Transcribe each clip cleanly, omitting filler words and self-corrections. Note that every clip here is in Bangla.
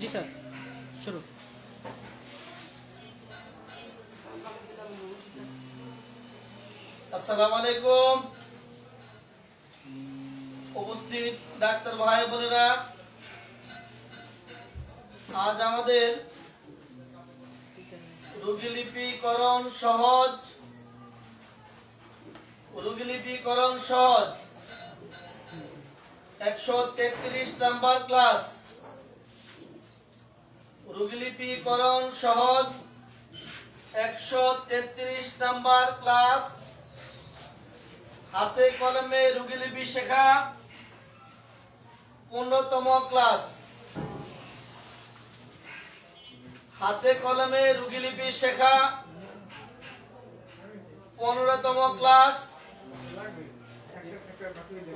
जी सर शुरू। আসসালামু আলাইকুম। উপস্থিত ডাক্তার ভাই বোনেরা, আজ আমাদের রোগীলিপিকরণ সহজ 133 নাম্বার ক্লাস। রোগীলিপিকরণ সহজ 133 নাম্বার ক্লাস। হাতে কলমে রোগীলিপি শেখা 15তম ক্লাস। হাতে কলমে রোগীলিপি শেখা 15তম ক্লাস।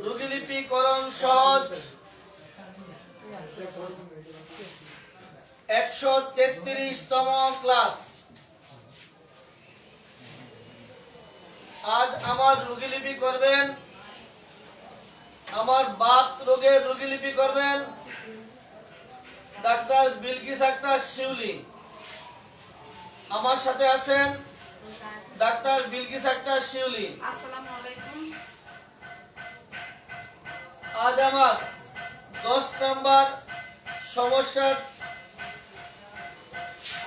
রোগীলিপিকরণ সহজ 133তম ক্লাস। আজ আমার রোগীলিপি করবেন, আমার বাত রোগের রোগীলিপি করবেন ডাক্তার বিলকিস আক্তার শিউলি। আমার সাথে আছেন ডাক্তার বিলকিস আক্তার শিউলি। আসসালামু আলাইকুম। আজ আমার 10 নাম্বার সমস্যার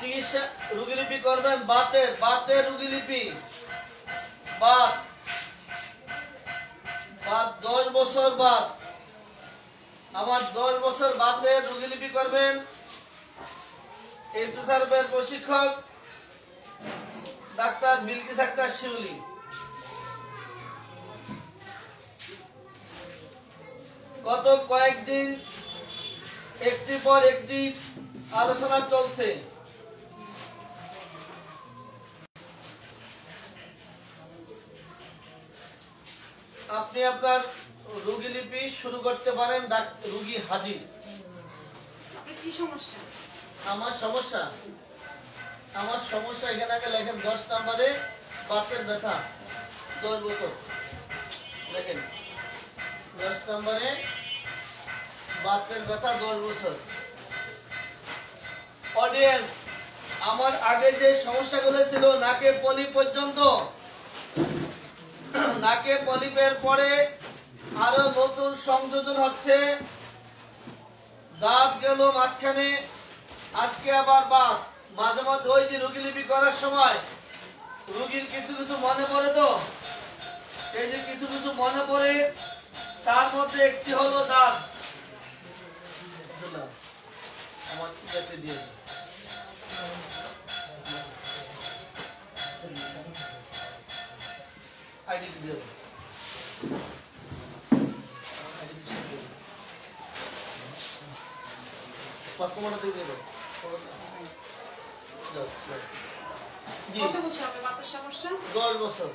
চিকিৎসা রোগীলিপি করবেন বাতের রোগীলিপি। বাত 10 বছর বাত। আমার 10 বছর বাতের রোগীলিপি করবেন এসএসআরএফ এর প্রশিক্ষক ডাক্তার বিলকিস আক্তার শিউলি। গত কয়েকদিন একটি পর একটি আলোচনা চলছে। আপনি আপনার রোগীলিপি শুরু করতে পারেন। রোগী হাজির। আপনার কি সমস্যা? আমার সমস্যা এখানে আগে লেখেন 10 নম্বরে বাতের ব্যথা 10 বছর দেখেন। 10 নম্বরে বাতের ব্যথা 10 বছর। অডিয়েন্স, আমার আগে যে সমস্যাগুলো ছিল নাকে পলি পর্যন্ত, নাকে পলিপের পরে আরো নতুন সংযোজন হচ্ছে। দাঁত গেল মাঝখানে, আজকে আবার বাত। মাঝে মাঝে ওই যে রোগীলিপি করার সময় রোগীর কিছু কিছু মনে পড়ে, তো এই যে কিছু কিছু মনে পড়ে, তার মধ্যে একটি হলো দাঁত। আমার ইয়াতে দিয়ে আইডি দিয়ে কত বছর আপনার বাতের সমস্যা? 10 বছর।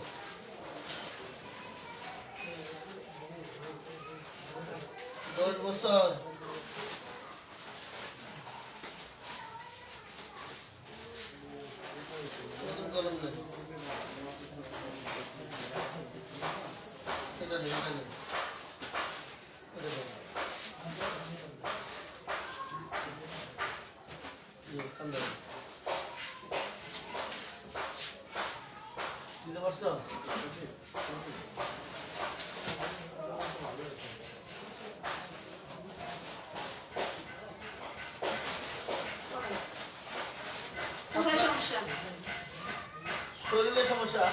10 বছর। দিতে পারছো? কোথায় সমস্যা? শরীরে সমস্যা?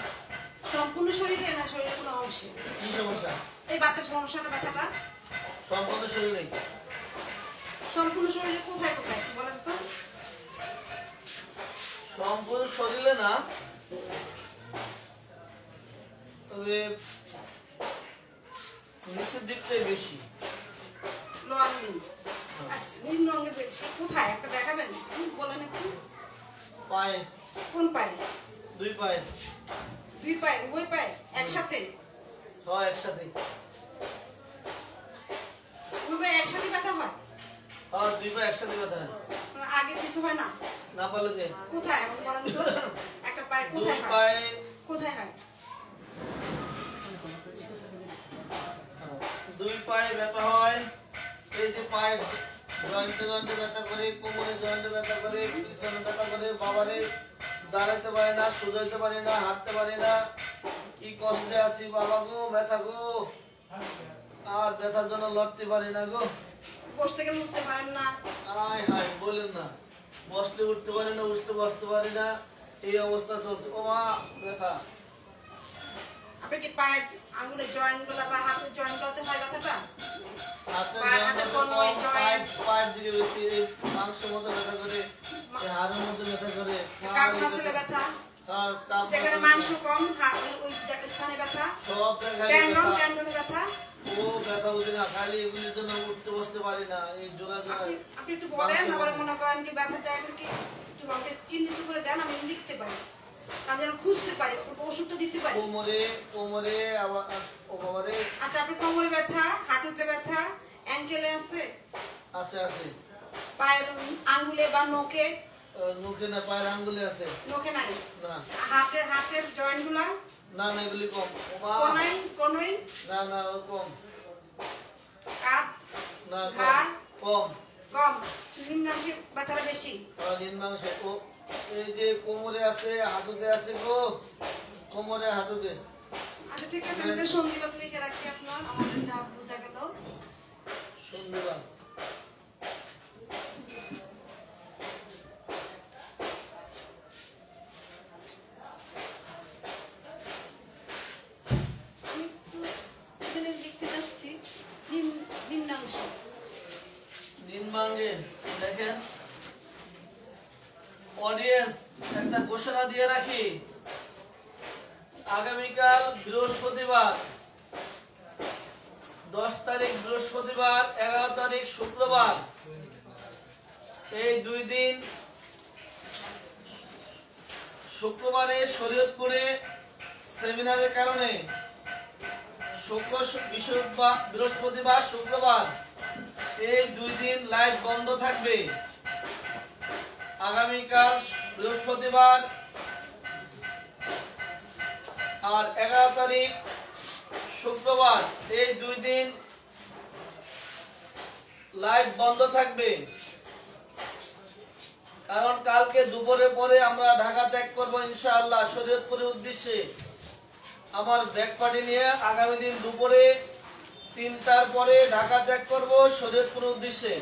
সম্পূর্ণ শরীরে না শরীরের কোনো অংশে? কি সমস্যা? এই বাতের সমস্যাটা, ব্যথাটা সম্পূর্ণ শরীরে। সম্পূর্ণ শরীরে কোথায় কোথায় বলেন তো? সম্পূর্ণ শরীরে না, তবে নিচের দিকটাই বেশি। Lower limb. আচ্ছা, নিম্ন অঙ্গের বেশি কোথায় একটা দেখাবেন? বলেন একটু। পায়ে। কোন পায়ে? 2 পায়ে। 2 পায়ে? ওই পায়ে একসাথে? হয় একসাথে। ওই পায়ে একসাথে ব্যথা হয়? হ্যাঁ, 2 পায়ে একসাথে ব্যথা হয়। আগে পিছু হয় না? না পারলে যে কোথায় এখন বলেন তো? একটা পায়ে 2 কোথায় হয়? পায়ে। কোথায় হয়? 2 পায়ে ব্যথা হয়। এই যে পায়ের জয়েন্টে জয়েন্টে ব্যথা করে, কোমরে জয়েন্টে ব্যথা করে, পিছনে ব্যথা করে, বাবারে দাঁড়াইতে পারি না, সোজাইতে পারি না, হাঁটতে পারি না, কি কষ্টে আছি বাবা গো, ব্যথা গো, আর ব্যথার জন্য লড়তে পারি না গো। বসতে গেলে উঠতে পারেন না। আয় হায় বলেন না, বসতে উঠতে পারি না, উঠতে বসতে পারি না, এই অবস্থা চলছে। ও মা ব্যথা। আপনি কি পায়ের আঙ্গুলের জয়েন্ট গুলা বা হাতের জয়েন্ট গুলোতে হয় ব্যথাটা? হাতের হাতের কোনো জয়েন্ট, পায়ের দিকে বেশি, এই মাংসের মধ্যে ব্যথা করে, এই হাড়ের মধ্যে ব্যথা করে, কাপ মাসলে ব্যথা, যেখানে মাংস কম ওই স্থানে ব্যথা, সব জায়গায় ট্যান্ডন ব্যথা। ট্যান্ডনে ব্যথা। ও ব্যথা বুঝি না, খালি এগুলির জন্য উঠতে বসতে পারি না, এই জোড়া জোড়া। আপনি একটু বলেন, আবার মনে করেন কি ব্যথাটা একটু কি একটু আমাকে চিহ্নিত করে দেন, আমি লিখতে পারি, আমি যেন খুঁজতে পারি, ওষুধটা দিতে পারি। কোমরে কোমরে আবার ও বাবারে। আচ্ছা, আপনি কোমরে ব্যথা, হাঁটুতে ব্যথা, অ্যাঙ্কেলে আছে? আছে আছে। পায়ের আঙ্গুলে বা নখে? নখে না, পায়ের আঙ্গুলে আছে। নখে নাই? না। হাতের জয়েন্ট গুলা? না না, এগুলি কম। কোনাই কোনাই? না না, ও কম। কাঁধ? না ঘাড়? কম। কম। নিম্নাংশে ব্যথাটা বেশি? নিম্নাংশে। ও এই যে কোমরে আছে, হাঁটুতে আছে গো, কোমরে হাঁটুতে। আচ্ছা ঠিক আছে, আমি তো সন্ধিবাত লিখে রাখছি আপনার, আমাদের যা বোঝা গেল। সন্ধিবাত। লিখতে চাচ্ছি নিম্নাংশ। নিম্নাঙ্গে দেখেন অডিয়েন্স, একটা ঘোষণা দিয়ে রাখি, আগামীকাল বৃহস্পতিবার 10 তারিখ বৃহস্পতিবার, 11 তারিখ শুক্রবার, এই 2 দিন শুক্রবারে শরীয়তপুরে সেমিনারের কারণে বৃহস্পতিবার শুক্রবার এই 2 দিন লাইভ বন্ধ থাকবে। আগামীকাল বৃহস্পতিবার আর 11 তারিখ শুক্রবার এই 2 দিন লাইভ বন্ধ থাকবে, কারণ কালকে দুপুরের পরে আমরা ঢাকা ত্যাগ করবো ইনশাআল্লাহ শরীয়তপুরের উদ্দেশ্যে। আমার ব্যাগ পার্টি নিয়ে আগামী দিন দুপুরে 3টার পরে ঢাকা ত্যাগ করব শরীয়তপুরের উদ্দেশ্যে,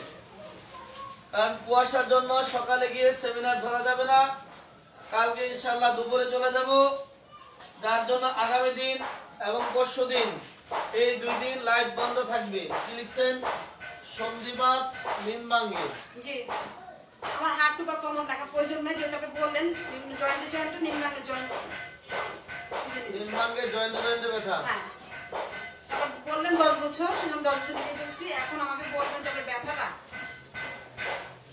কারণ কুয়াশার জন্য সকালে গিয়ে সেমিনার ধরা যাবে না। কালকে ইনশাআল্লাহ দুপুরে চলে যাব, যার জন্য আগামী দিন এবং পরশু দিন এই 2 দিন লাইভ বন্ধ থাকবে। কি লিখছেন? সন্ধিবাত নিম্নাঙ্গে। জি, আমার হাঁটু বা কোমর দেখা প্রয়োজন নাই, যেহেতু আপনি বললেন জয়েন্টে জয়েন্টে নিম্নাঙ্গে জয়েন্ট, নিম্নাঙ্গে জয়েন্টে জয়েন্টে ব্যথা। হ্যাঁ, তারপর বললেন 10 বছর, শুনলাম 10 বছর লিখে ফেলছি। এখন আমাকে বলবেন যে আপনার ব্যথাটা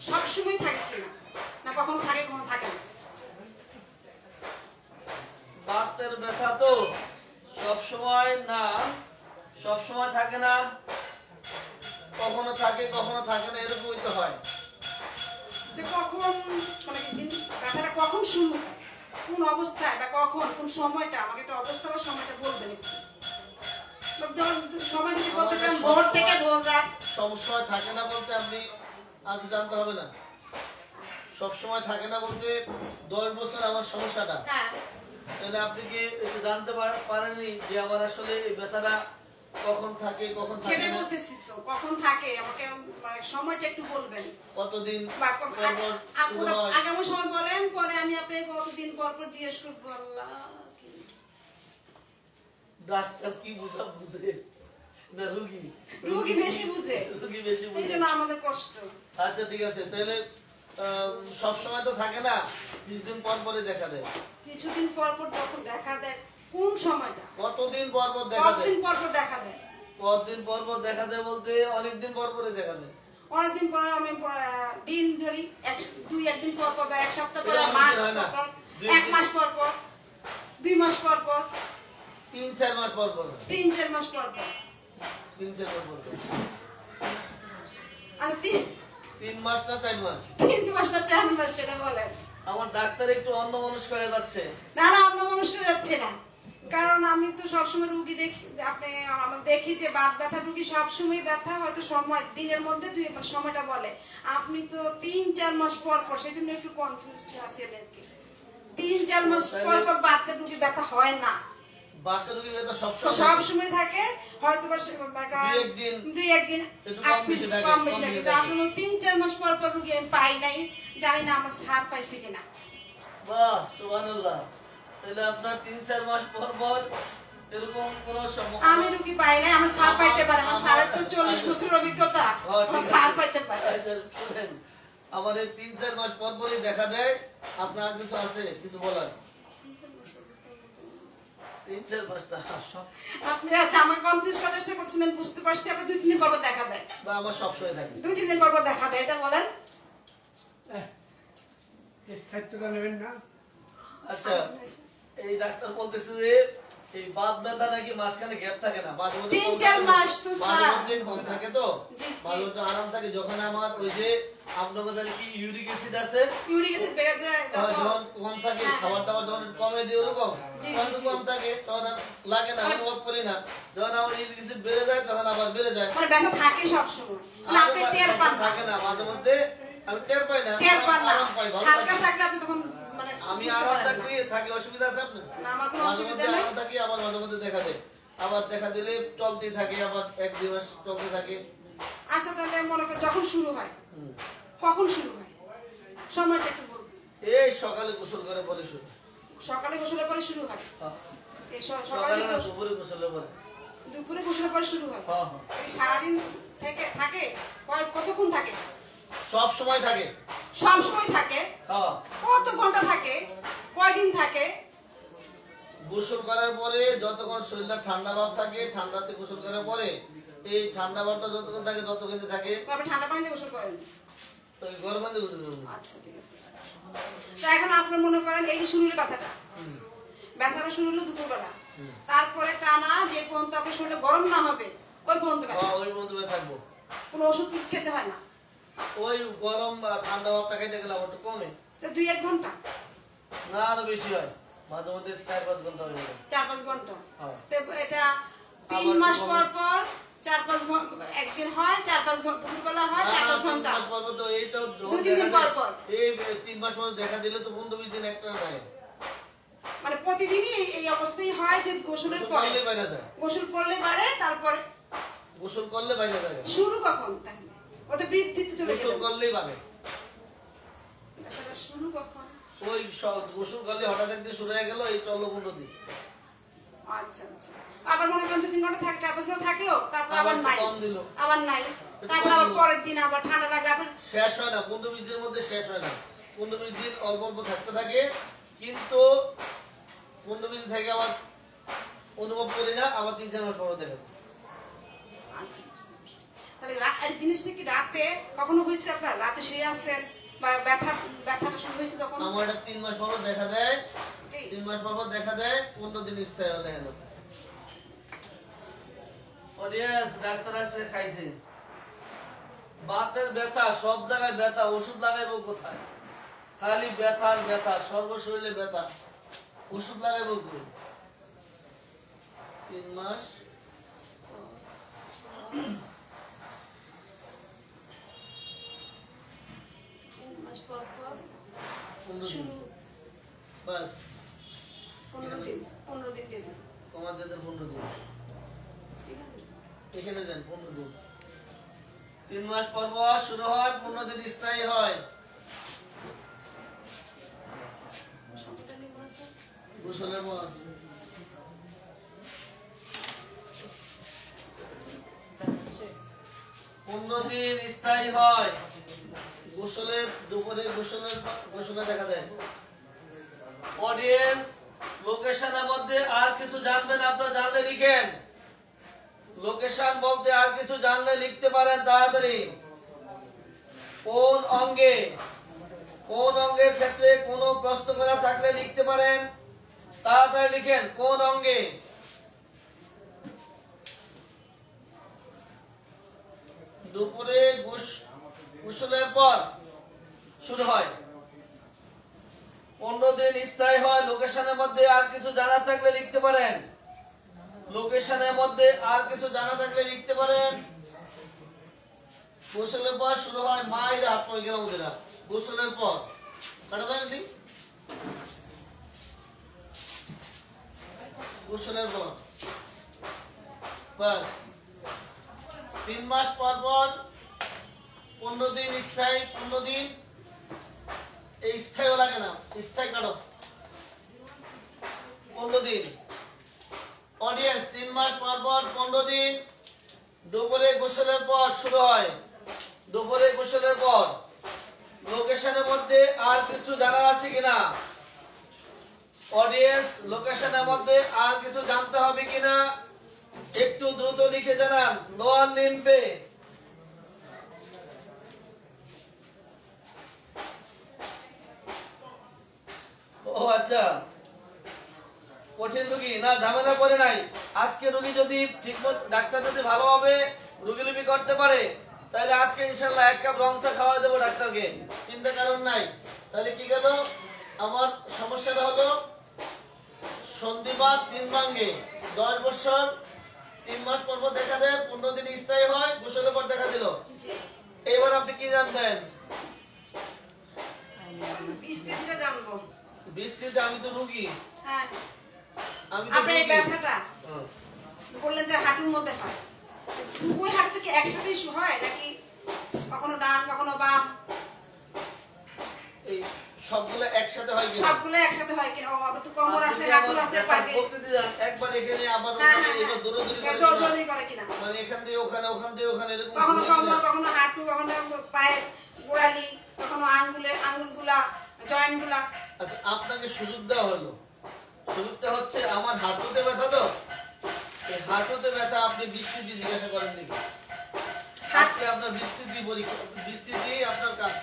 সবসময় থাকে কিনা, না কখনো থাকে কখনো থাকে না? বাতের ব্যথা তো সব সময় না, সব সময় থাকে না, কখনো থাকে কখনো থাকে না, এরকমই তো হয়। যে কখন মানে ব্যথাটা কখন শুরু হয়, কোন অবস্থায় বা কখন কোন সময়টা, আমাকে একটা অবস্থা বা সময়টা বলবেন একটু। সময় যদি বলতে চান ভোর থেকে ভোর রাত। সব সময় থাকে না বলতে আপনি আজ জানতে হবে না, সব সময় থাকে না বলতে 10 বছর আমার সমস্যাটা, হ্যাঁ, তাহলে আপনি কি একটু জানতে পারেননি যে আমার আসলে এই ব্যথাটা কখন থাকে কখন থাকে সেটাই না? বলতেছি তো, কখন থাকে আমাকে মানে সময়টা একটু বলবেন। কতদিন বা পর পর শুরু হয়? আগামী সময় বলেন, পরে আমি আপনাকে কতদিন পর পর জিজ্ঞেস করবো। আল্লাহ, ডাক্তার কি বুঝে না রোগী? রোগী বেশি বুঝে, রোগী বেশি এই বুঝে। জন্য আমাদের কষ্ট। আচ্ছা ঠিক আছে, তাহলে সব সময় তো থাকে না, কিছুদিন পর পরে দেখা দেয়। কিছুদিন পর পর যখন দেখা দেয়, কোন সময়টা? কতদিন পর পর দেখা দেয়? কতদিন পর পর দেখা দেয়? কতদিন পর পর দেখা দেয় বলতে অনেকদিন পর পরে দেখা দেয়। অনেকদিন পর আমি দিন ধরি, 1-2 পর পর বা 1 সপ্তাহ পর, এটা অনেক মাস দিন হয় না। পর পর, 2 1 মাস পর পর, 2 মাস পর পর, 3-4 মাস পর পর, 3-4 মাস পর পর। 3-4 মাস পর পর। আচ্ছা 3 মাস না 4 মাস? 3 মাস না 4 মাস, সেটা বলেন। আমার ডাক্তার একটু অন্যমনস্ক হয়ে যাচ্ছে। না না, অন্য মানুষকে যাচ্ছে না। কারণ আমি তো সবসময় রুগী দেখি, আপনি আমার দেখি যে বাত ব্যথা রুগী সবসময় ব্যথা, হয়তো সময় দিনের মধ্যে দুই সময়টা বলে। আপনি তো 3-4 মাস পর পর, সেই জন্য একটু কনফিউজ আছি আর কি। 3-4 মাস পর পর বাতের রুগী ব্যথা হয় না, বাচ্চা রোগী ব্যথা সব সবসময় সময় থাকে, হয়তো বা দুই একদিন একটু কম বেশি লাগে। তো আপনি 3-4 মাস পর পর রুগী আমি পাই নাই, জানি না আমার সার পাইছে কিনা। বাহ, সুবহানাল্লাহ। তাহলে আপনার 3-4 মাস পর পর এরকম কোন সমস্যা? আমি রুগী পাই নাই, আমার সার পাইতে পারে। আমার সারের তো 40 বছরের অভিজ্ঞতা, আমার সার পাইতে পারে। শুনেন, আমার এই 3-4 মাস পর পরই দেখা দেয়। আপনার কিছু আছে কিছু বলার? 3-4 মাসটা আপনি আচ্ছা আমাকে কনফিউজ করার চেষ্টা করছেন, আমি বুঝতে পারছি। আপনি 2-3 দিন পর দেখা দেয়, বা আমার সবসময় থাকে? 2-3 দিন পর দেখা দেয়, এটা বলেন। আচ্ছা, এই ডাক্তার বলতেছে যে এই বাত ব্যথা নাকি মাঝখানে গ্যাপ থাকে না, মাঝে মধ্যে 3-4 মাস তো মাঝে স্যার মধ্যে কম থাকে, তো মাঝে মধ্যে আরাম থাকে। যখন আমার ওই যে আপনার মধ্যে কি ইউরিক অ্যাসিড আছে, ইউরিক অ্যাসিড বেড়ে যায়, যখন কম থাকে, খাবার দাবার যখন কমে দিই ওরকম, তখন কম থাকে, তখন আর লাগে না, অনুভব করি না। যখন আমার ইউরিক অ্যাসিড বেড়ে যায় তখন আবার বেড়ে যায়, মানে ব্যথা থাকে সব সময়, মানে আপনি টের পান না। থাকে না, মাঝে মধ্যে আমি টের পাই না, টের পান না, আরাম পাই, ভালো হালকা লাগে। থাকলে আপনি তখন মানে আমি বুঝতে আরাম পারেন না। থাকি, অসুবিধা আছে আপনার? না, আমার কোনো মাঝে অসুবিধা মধ্যে নেই। আরাম থাকি, আবার মাঝে মধ্যে দেখা দেয়, আবার দেখা দিলে চলতেই থাকে, আবার 1-2 মাস চলতে থাকে। আচ্ছা, তাহলে মনে করেন যখন শুরু হয়, হুম। কখন শুরু হয়, সময়টা একটু বলুন। এই সকালে গোসল করে পরে শুরু। সকালে গোসলের পরে শুরু হয়? হ্যাঁ। এই সকালে সকালে না, দুপুরে গোসলের পরে। দুপুরে গোসলের পরে শুরু হয়? হ্যাঁ, হ্যাঁ। এই সারাদিন থেকে থাকে? কতক্ষণ থাকে? সব সময় থাকে। সব সময় থাকে? হ্যাঁ। কত ঘন্টা থাকে? কয়দিন থাকে? গোসল করার পরে যতক্ষণ শরীরটা ঠান্ডা ভাব থাকে, ঠান্ডাতে গোসল করার পরে এই ঠান্ডা ভাবটা যতক্ষণ থাকে ততক্ষণ থাকে। আপনি ঠান্ডা পানিতে গোসল করেন? ওই গরম পানিতে গোসল করব। আচ্ছা, ঠিক আছে। তো এখন আপনি মনে করেন এই যে শুরু হলো ব্যথাটা, ব্যথাটা শুরু হলো দুপুরবেলা, তারপরে টানা যে পর্যন্ত আপনার শরীরে গরম না হবে ওই পর্যন্ত ব্যথা? হ্যাঁ, ওই পর্যন্ত থাকবো। কোনো ওষুধ খেতে হয় না? ওই গরম বা ঠান্ডা ভাবটা কেটে গেলে আবার একটু কমে। তো 2-1 ঘন্টা? না, আরো বেশি হয়, মাঝে মধ্যে 4-5 ঘন্টা হয়ে যায়। 4-5 ঘন্টা? হ্যাঁ। তো এটা 3 মাস পর পর 4-5 ঘন্টা একদিন হয়, 4-5 ঘন্টা দুপুরবেলা হয়, 4-5 ঘন্টা? 3 মাস পর পর তো এই তো 2-3 দিন পর পর? এই 3 মাস পর দেখা দিলে তো 15-20 দিন একটা যায়। মানে প্রতিদিনই এই অবস্থাই হয় যে গোসলের গোসল পরে? করলে বাইরে যায়। গোসল করলে বাড়ে, তারপরে গোসল করলে বাইরে যায়। শুরু কখন তাহলে? ওটা বৃদ্ধিতে চলে গোসল গেল? করলেই বাড়ে। ব্যথাটা শুরু কখন? ওই গোসল করলে হঠাৎ একদিন শুরু হয়ে গেল, এই চললো 15 দিন। আচ্ছা আচ্ছা। আবার মনে করেন 2-3 ঘন্টা থাকে, 4-5 ঘন্টা থাকলো, তারপর আবার আবার নাই, কম দিল। আবার নাই, তারপর আবার পরের দিন আবার ঠান্ডা লাগলে আবার শেষ হয় না, 15-20 দিনের মধ্যে শেষ হয় না। 15-20 দিন অল্প অল্প থাকতে থাকে, কিন্তু 15-20 দিন থেকে আবার অনুভব করি না, আবার 3-4 মাস পর দেখা যায়। আচ্ছা, বুঝতে পারছি। তাহলে এই জিনিসটা কি রাতে কখনো হয়েছে আপনার? রাতে শুয়ে আছেন বা ব্যথাটা শুরু হয়েছে তখন? আমার এটা 3 মাস পর দেখা দেয়, ঠিক। 3 মাস পর দেখা দেয়, 15 দিন স্থায়ী হয়ে দেখা দেয়। অডিয়েন্স ডাক্তার আছে খাইছে, বাতের ব্যথা সব জায়গায় ব্যথা, ওষুধ লাগাইবো কোথায়? খালি ব্যথা আর ব্যথা, সর্বশরীরে ব্যথা, ওষুধ লাগাইবো কই? 3 মাস 3 মাস পর পর 15 দিন শুরু, বাস। 15 দিন দিয়ে দিচ্ছে। কমাতে দেন 15 দিন, এখানে দেন 15 দিন। 3 মাস পর পর শুরু হয়, 15 দিন স্থায়ী হয়। সময়টা নিয়ে বলেন স্যার। গোসলের পর 15 দিন স্থায়ী হয়। গোসলের দুপুরে গোসলে দেখা দেয়। অডিয়েন্স লোকেশনের মধ্যে আর কিছু জানবেন আপনারা, জানলে লিখেন। লোকেশন বলতে আর কিছু জানলে লিখতে পারেন তাড়াতাড়ি। কোন অঙ্গের ক্ষেত্রে কোনো প্রশ্ন করা থাকলে লিখতে পারেন, তাড়াতাড়ি লিখেন। কোন অঙ্গে? দুপুরে গোসলের পর শুরু হয়। 15 দিন স্থায়ী হয়। লোকেশনের মধ্যে আর কিছু জানা থাকলে লিখতে পারেন। লোকেশনের মধ্যে আর কিছু জানা থাকলে লিখতে পারেন। গোসলের পর শুরু হয় মায়ের হাত পা গেলাম ওদেরা গোসলের পর কাটা দেন গোসলের পর বাস 3 মাস পর পর 15 দিন স্থায়ী 15 দিন এই স্থায়ীও লাগে না স্থায়ী কাটো 15 দিন অডিয়েন্স 3 মাস পর পর 15 দিন দুপুরে গোসলের পর শুরু হয় দুপুরে গোসলের পর লোকেশনের মধ্যে আর কিছু জানার আছে কিনা অডিয়েন্স লোকেশনের মধ্যে আর কিছু জানতে হবে কিনা একটু দ্রুত লিখে জানান লোয়ার লিম্বে ও আচ্ছা কঠিন রোগী না ঝামেলা করে নাই আজকে রোগী যদি ঠিকমতো ডাক্তার যদি ভালোভাবে রোগীলিপি করতে পারে তাহলে আজকে ইনশাআল্লাহ 1 কাপ রং চা খাওয়া দেব ডাক্তারকে চিন্তা কারণ নাই তাহলে কি গেল আমার সমস্যাটা হলো সন্ধিবাত 3 ভাঙ্গে 10 বছর 3 মাস পর পর দেখা দেয় 15 দিন স্থায়ী হয় গোসলের পর দেখা দিল এবার আপনি কি জানবেন বিস্তারিত জানবো বিস্তারিত আমি তো রোগী হ্যাঁ আমি তো আপনি এই রোগী ব্যথাটা বললেন যে হাঁটুর মধ্যে হয় দুই হাঁটু কি একসাথে হয় নাকি কখনো ডান কখনো বাম এই সবগুলো একসাথে হয় কিনা সবগুলো একসাথে হয় কিনা আবার তো কোমর আছে হাঁটু আছে পায়ে একবার এখানে আবার ওখানে এবার দৌড়াদৌড়ি করে কিনা মানে এখান থেকে ওখানে ওখান থেকে ওখানে এরকম কখনো কোমর কখনো হাঁটু কখনো পায়ে গোড়ালি কখনো আঙ্গুলগুলা জয়েন্টগুলা আচ্ছা আপনাকে সুযোগ দেওয়া হলো সুযোগটা হচ্ছে আমার হাঁটুতে ব্যথা তো এই হাঁটুতে ব্যথা আপনি বিস্তৃতি জিজ্ঞাসা করেন দেখি আজকে আপনার বিস্তৃতি আপনার কাজ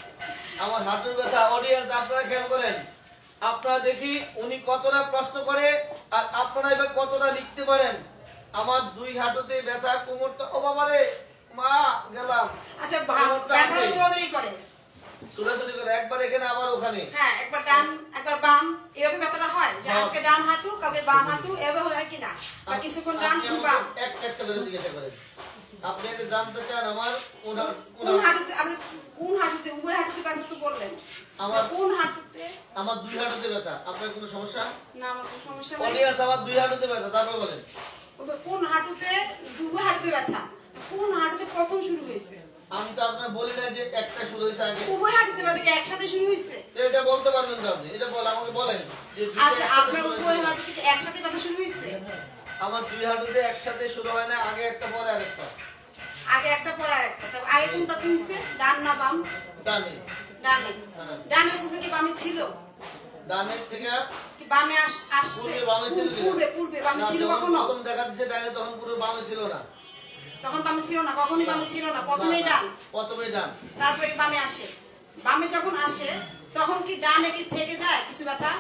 আমার হাঁটুর ব্যথা অডিয়েন্স আপনারা খেয়াল করেন আপনারা দেখি উনি কতটা প্রশ্ন করে আর আপনারা এবার কতটা লিখতে পারেন আমার 2 হাঁটুতে ব্যথা কোমরটা ও বাবা রে মা গেলাম আচ্ছা ব্যথা দৌড়াদৌড়ি করে সুরাসুরি করে একবার এখানে আবার ওখানে হ্যাঁ একবার ডান একবার বাম এভাবে ব্যথাটা হয় যে আজকে ডান হাঁটু কালকে বাম হাঁটু এভাবে হয় কিনা বা কিছুক্ষণ ডান কিছু বাম একটা করে জিজ্ঞাসা করেন আপনি এটা জানতে চান আমার কোন হাঁটুতে আপনি কোন হাঁটুতে উভয় হাঁটুতে ব্যথা তো বললেন আমার কোন হাঁটুতে আমার 2 হাঁটুতে ব্যথা আপনার কোনো সমস্যা না আমার কোনো সমস্যা নাই অডিয়েন্স আমার 2 হাঁটুতে ব্যথা তারপর বলেন কোন হাঁটুতে উভয় হাঁটুতে ব্যথা কোন হাঁটুতে প্রথম শুরু হয়েছে আমি তো আপনার বলি না যে একটা শুরু হয়েছে আগে উভয় হাঁটুতে ব্যথা কি একসাথে শুরু হয়েছে এটা বলতে পারবেন তো আপনি এটা বল আমাকে বলেন যে আচ্ছা আপনার উভয় হাঁটুতে কি একসাথে ব্যথা শুরু হয়েছে আমার 2 হাঁটুতে একসাথে শুরু হয় না আগে একটা পরে আরেকটা আগে একটা পরে আরেকটা তবে আগে কোনটা হয়েছে ডান না বাম ডানে ডানে ডানের পূর্বে কি বামে ছিল ডানের থেকে কি বামে আসছে পূর্বে বামে ছিল পূর্বে বামে ছিল কখনো প্রথম দেখা দিছে ডানে তখন পুরো বামে ছিল না তখন বামে ছিল না কখনোই বামে ছিল না প্রথমেই ডান প্রথমেই ডান তারপরে বামে আসে বামে যখন আসে তখন কি ডানে কি থেকে যায় কিছু ব্যথা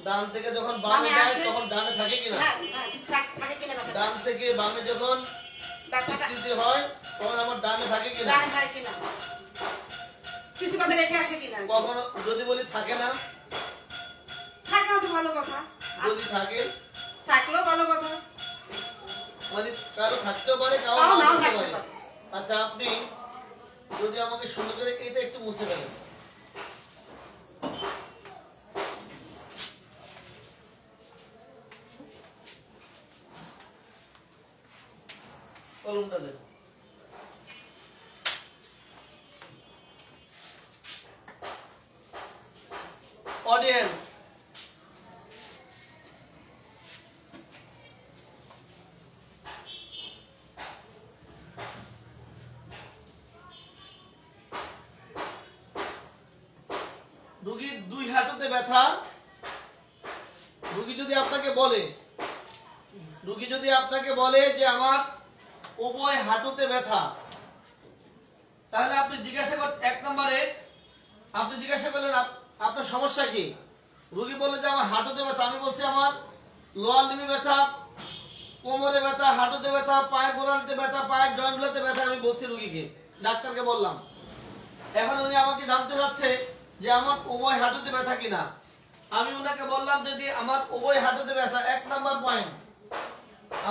ডান থেকে যখন বামে যায় তখন ডানে থাকে কিনা হ্যাঁ কিছু থাকে কিনা ব্যথা ডান থেকে বামে যখন ব্যথাটা স্থিতি হয় তখন আমার ডানে থাকে কিনা ডানে থাকে কিনা কিছু ব্যথা রেখে আসে কিনা কখনো যদি বলি থাকে না থাকে না তো ভালো কথা যদি থাকে থাকলেও ভালো কথা মানে কারো থাকতেও পারে কারো তাও নাও নাও থাকতে থাকতে পারে পারে আচ্ছা আপনি যদি আমাকে সুন্দর করে এটা একটু মুছে ফেলেন কলমটা দেন অডিয়েন্স রোগীর 2 হাঁটুতে ব্যথা রোগী যদি আপনাকে বলে যে আমার উভয় হাঁটুতে ব্যথা তাহলে আপনি জিজ্ঞাসা করেন 1 নম্বরে আপনি জিজ্ঞাসা করলেন আপনার সমস্যা কি রোগী বললে যে আমার হাঁটুতে ব্যথা আমি বলছি আমার লোয়ার লিম্বে ব্যথা কোমরে ব্যথা হাঁটুতে ব্যথা পায়ের গোড়ালিতে ব্যথা পায়ের জয়েন্টগুলোতে ব্যথা আমি বলছি রোগীকে ডাক্তারকে বললাম এখন উনি আমাকে জানতে চাচ্ছে যে আমার উভয় হাঁটুতে ব্যথা কিনা আমি ওনাকে বললাম যদি আমার উভয় হাঁটুতে ব্যথা, 1 নাম্বার পয়েন্ট,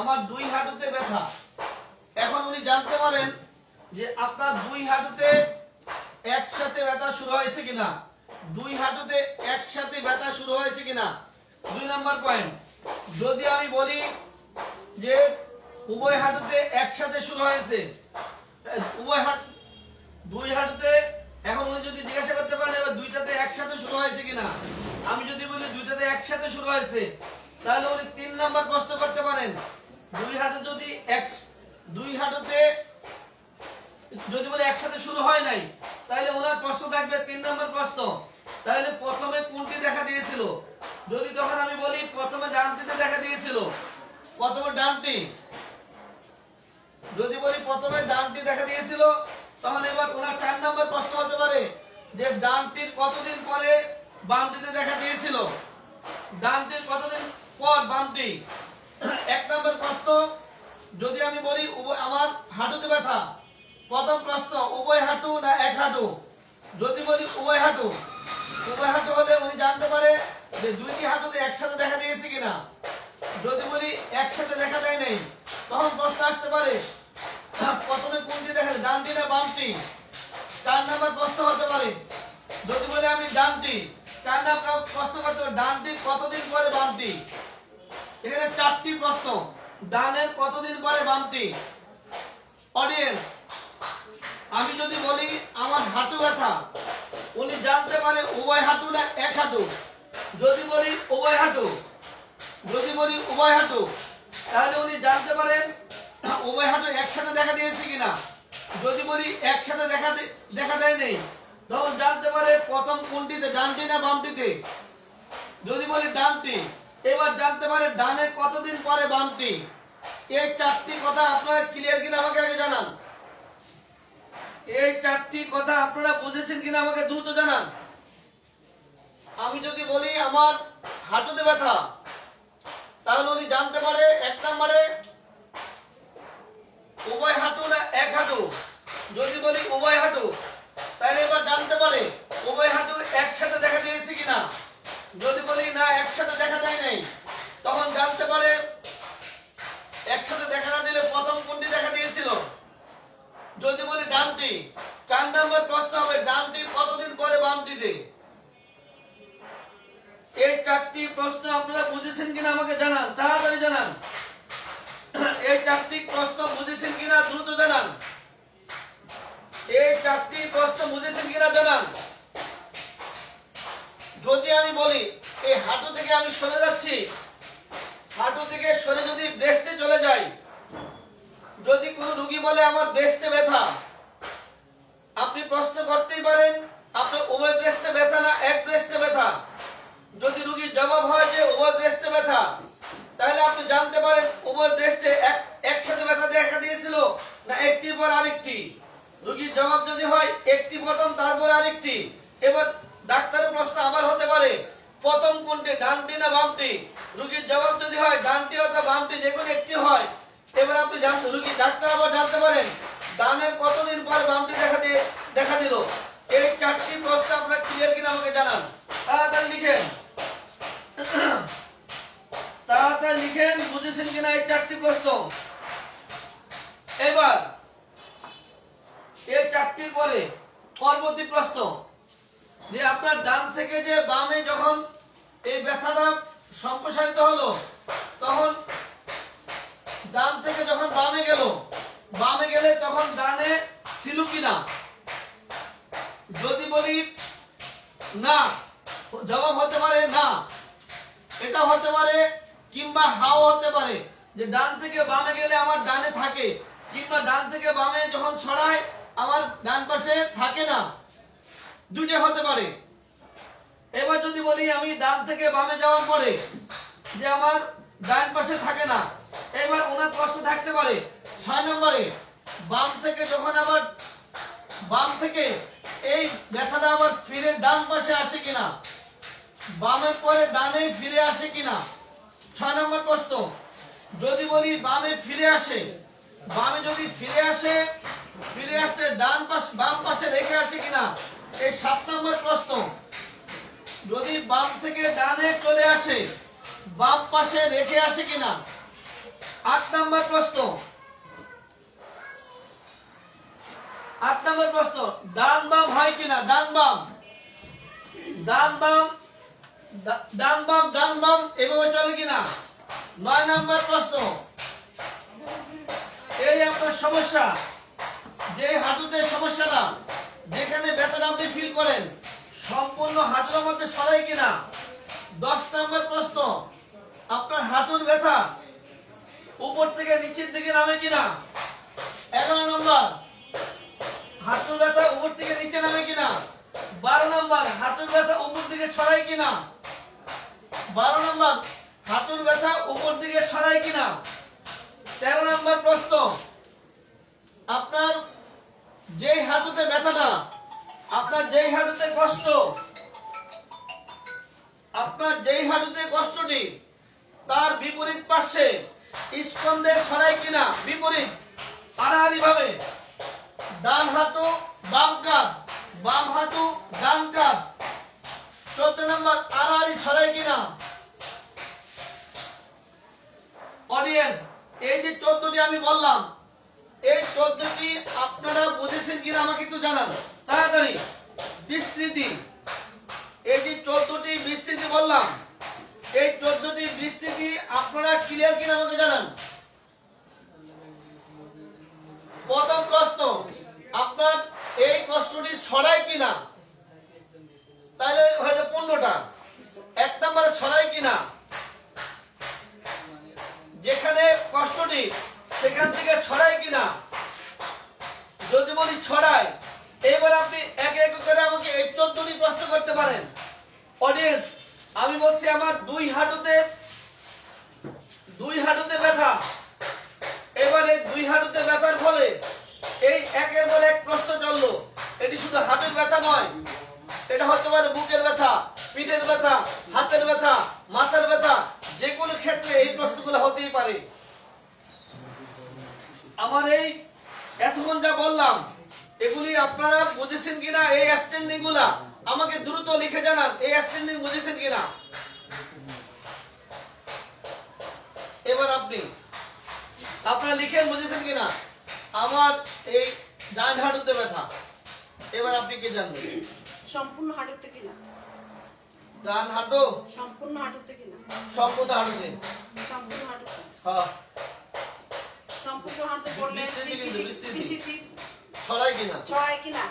আমার 2 হাঁটুতে ব্যথা। এখন উনি জানতে পারেন যে আপনার 2 হাঁটুতে একসাথে ব্যথা শুরু হয়েছে কিনা, 2 হাঁটুতে একসাথে ব্যথা শুরু হয়েছে কিনা। 2 নাম্বার পয়েন্ট, যদি আমি বলি যে উভয় হাঁটুতে একসাথে শুরু হয়েছে, উভয় হাঁটু 2 হাঁটুতে, এখন উনি যদি জিজ্ঞাসা করতে পারেন এবার 2টাতে একসাথে শুরু হয়েছে কিনা, আমি যদি বলি 2টাতে একসাথে শুরু হয়েছে, তাহলে উনি 3 নাম্বার প্রশ্ন করতে পারেন। 2 হাঁটু যদি 2 হাঁটুতে যদি বলে একসাথে শুরু হয় নাই, তাহলে ওনার প্রশ্ন থাকবে 3 নাম্বার প্রশ্ন, তাহলে প্রথমে কোনটি দেখা দিয়েছিল। যদি তখন আমি বলি প্রথমে ডানটিতে দেখা দিয়েছিল, প্রথমে ডানটি, যদি বলি প্রথমে ডানটি দেখা দিয়েছিল, তখন এবার ওনার 4 নাম্বার প্রশ্ন হতে পারে যে ডানটির কতদিন পরে বামটিতে দেখা দিয়েছিল, ডানটির কতদিন পর বামটি। 1 নাম্বার প্রশ্ন, যদি আমি বলি আমার হাঁটুতে ব্যথা, প্রথম প্রশ্ন উভয় হাঁটু না এক হাঁটু। যদি বলি উভয় হাঁটু, উভয় হাঁটু হলে উনি জানতে পারে যে 2টি হাঁটুতে একসাথে দেখা দিয়েছে কিনা। যদি বলি একসাথে দেখা দেয় নাই, তখন প্রশ্ন আসতে পারে প্রথমে কোনটি দেখা যায়, ডানটি না বামটি। 4 নাম্বার প্রশ্ন হতে পারে, যদি বলি আমি ডানটি, 4 নাম্বার প্রশ্ন করতে পারে ডানটির কতদিন পরে বামটি। এখানে 4টি প্রশ্ন, ডানের কতদিন পরে বামটি। অডিয়েন্স, আমি যদি বলি আমার হাঁটু ব্যথা, উনি জানতে পারে উভয় হাঁটু না এক হাঁটু। যদি বলি উভয় হাঁটু, যদি বলি উভয় হাঁটু, তাহলে উনি জানতে পারেন উভয় হাঁটু একসাথে দেখা দিয়েছে কিনা। যদি বলি একসাথে দেখা দেয় নেই, তখন জানতে পারে প্রথম কোনটিতে, ডানটি না বামটিতে। যদি বলি ডানটি, এবার জানতে পারে ডানের কতদিন পরে বামটি। এই 4টি কথা আপনারা ক্লিয়ার কিনা আমাকে আগে জানান। এই 4টি কথা আপনারা বুঝেছেন কিনা আমাকে দ্রুত জানান। আমি যদি বলি আমার হাঁটুতে ব্যথা, তাহলে উনি জানতে পারে 1 নম্বরে উভয় হাঁটু না এক হাঁটু। যদি বলি উভয় হাঁটু, তাহলে এবার জানতে পারে উভয় হাঁটু একসাথে দেখা দিয়েছে কিনা। যদি বলি না একসাথে দেখা দেয় নাই, তখন জানতে পারে একসাথে দেখা না দিলে প্রথম কোনটি দেখা দিয়েছিল। যদি বলি ডানটি, 4 নম্বর প্রশ্ন হবে ডানটির কতদিন পরে বামটিতে। এই 4টি প্রশ্ন আপনারা বুঝেছেন কিনা আমাকে জানান, তাড়াতাড়ি জানান। এই 4টি প্রশ্ন বুঝেছেন কিনা দ্রুত জানান। এই 4টি প্রশ্ন বুঝেছেন কিনা জানান। যদি আমি বলি এই হাঁটু থেকে আমি সরে যাচ্ছি, হাঁটু থেকে সরে যদি ব্রেস্টে চলে যাই, যদি কোনো রোগী বলে আমার ব্রেস্টে ব্যথা, আপনি প্রশ্ন করতেই পারেন আপনার উভয় ব্রেস্টে ব্যথা না এক ব্রেস্টে ব্যথা। যদি রোগীর জবাব হয় যে উভয় ব্রেস্টে ব্যথা, তাহলে আপনি জানতে পারেন উভয় ব্রেস্টে একসাথে ব্যথা দেখা দিয়েছিল না একটির পর আরেকটি। রোগীর জবাব যদি হয় একটি প্রথম তারপরে আরেকটি, এবার ডাক্তারের প্রশ্ন আবার হতে পারে প্রথম কোনটি, ডানটি না বামটি। রোগীর জবাব যদি হয় ডানটি অথবা বামটি যে কোনো একটি হয়, এবার আপনি রোগী ডাক্তার আবার জানতে পারেন ডানের কতদিন পর বামটি দেখা দিল। এই 4টি প্রশ্ন আপনারা ক্লিয়ার কিনা আমাকে জানান। তাড়াতাড়ি লিখেন, তাড়াতাড়ি লিখেন, বুঝেছেন কিনা এই 4টি প্রশ্ন। এবার এই 4টির পরে পরবর্তী প্রশ্ন, যে আপনার ডান থেকে যে বামে যখন এই ব্যথাটা সম্প্রসারিত হলো, তখন ডান থেকে যখন বামে গেলে তখন ডানে ছিল কিনা। যদি বলি না, জবাব হতে পারে না, এটা হতে পারে কিংবা হাও হতে পারে, যে ডান থেকে বামে গেলে আমার ডানে থাকে, কিংবা ডান থেকে বামে যখন সরায় আমার ডান পাশে থাকে না, দুটো হতে পারে। এবার যদি বলি আমি ডান থেকে বামে যাওয়ার পরে যে আমার ডান পাশে থাকে না, এবার ওনার প্রশ্ন থাকতে পারে 6 নম্বরে বাম থেকে যখন আবার বাম থেকে এই ব্যথাটা আবার ফিরে ডান পাশে আসে কিনা, বামের পরে ডানে ফিরে আসে কিনা। 6 নম্বর প্রশ্ন, যদি বলি বামে ফিরে আসে, বামে যদি ফিরে আসতে বাম পাশে রেখে আসে কিনা। এই 7 নম্বর প্রশ্ন, যদি বাম থেকে ডানে চলে আসে বাম পাশে রেখে আসে কিনা। 8 নম্বর প্রশ্ন, 8 নম্বর প্রশ্ন, ডান বাম হয় কিনা, ডান বাম ডান বাম ডান বাম ডান বাম এভাবে চলে কিনা। 9 নম্বর প্রশ্ন, এই আপনার সমস্যা, যে হাঁটুতে সমস্যাটা, যেখানে ব্যথাটা আপনি ফিল করেন সম্পূর্ণ হাঁটুর মধ্যে সরাই কিনা। 10 নম্বর প্রশ্ন, আপনার হাঁটুর ব্যথা উপর থেকে নিচের দিকে নামে কিনা। 11 নম্বর, হাঁটুর ব্যথা উপর থেকে নিচে নামে কিনা। 12 নম্বর, হাঁটুর ব্যথা উপর দিকে ছড়ায় কিনা। 12 নম্বর, হাঁটুর ব্যথা উপর দিকে ছড়ায় কিনা। 13 নম্বর প্রশ্ন, আপনার যেই হাঁটুতে ব্যথাটা, আপনার যেই হাঁটুতে কষ্ট, আপনার যেই হাঁটুতে কষ্টটি তার বিপরীত পাশে স্কন্ধে ছড়ায় কিনা। বিপরীত আড়াআড়ি ভাবে, ডান হাঁটু বাম কাঁধ, বাম হাঁটু ডান কাঁধ। 14 নম্বর, আড়াআড়ি ছড়ায় কিনা। অডিয়েন্স, এই যে 14টি আমি বললাম, এই 14টি আপনারা বুঝেছেন কিনা আমাকে একটু জানান তাড়াতাড়ি। বিস্তৃতি, এই যে 14টি বিস্তৃতি বললাম, এই 14টি বিস্তৃতি আপনারা ক্লিয়ার কিনা আমাকে জানান। প্রথম প্রশ্ন, আপনার এই কষ্টটি ছড়ায় কিনা, তাহলে হয়ে যাবে 15টা। 1 নম্বরে ছড়ায় কিনা, যেখানে কষ্টটি সেখান থেকে ছড়ায় কিনা। যদি বলি ছড়ায়, এবার আপনি এক এক করে আমাকে এই 14টি প্রশ্ন করতে পারেন। অডিয়েন্স, আমি বলছি আমার দুই হাঁটুতে ব্যথা। এবার এই দুই হাঁটুতে ব্যথার ফলে এই একের পর এক প্রশ্ন চললো। এটি শুধু হাঁটুর ব্যথা নয়, এটা হতে পারে বুকের ব্যথা, পিঠের ব্যথা, হাতের ব্যথা, মাথার ব্যথা, যে কোনো ক্ষেত্রে এই প্রশ্নগুলো হতেই পারে। আমার এই এতক্ষণ যা বললাম এগুলি আপনারা বুঝেছেন কিনা, এই স্ট্যান্ডিং গুলা আমাকে দ্রুত লিখে জানান, এই স্ট্যান্ডিং বুঝেছেন কিনা। এবার আপনারা লিখেন বুঝেছেন কিনা। আমার এই ডান হাঁটুতে ব্যথা, এবার আপনি কি জানবেন? সম্পূর্ণ হাঁটুতে কিনা। ডান হাঁটু সম্পূর্ণ হাঁটুতে কিনা। সম্পূর্ণ হাঁটুতে, সম্পূর্ণ হাঁটুতে। হ্যাঁ। সম্পূর্ণ হাঁটুতে পড়লে বিস্তৃতি ছড়ায় কিনা। ছড়ায় কিনা।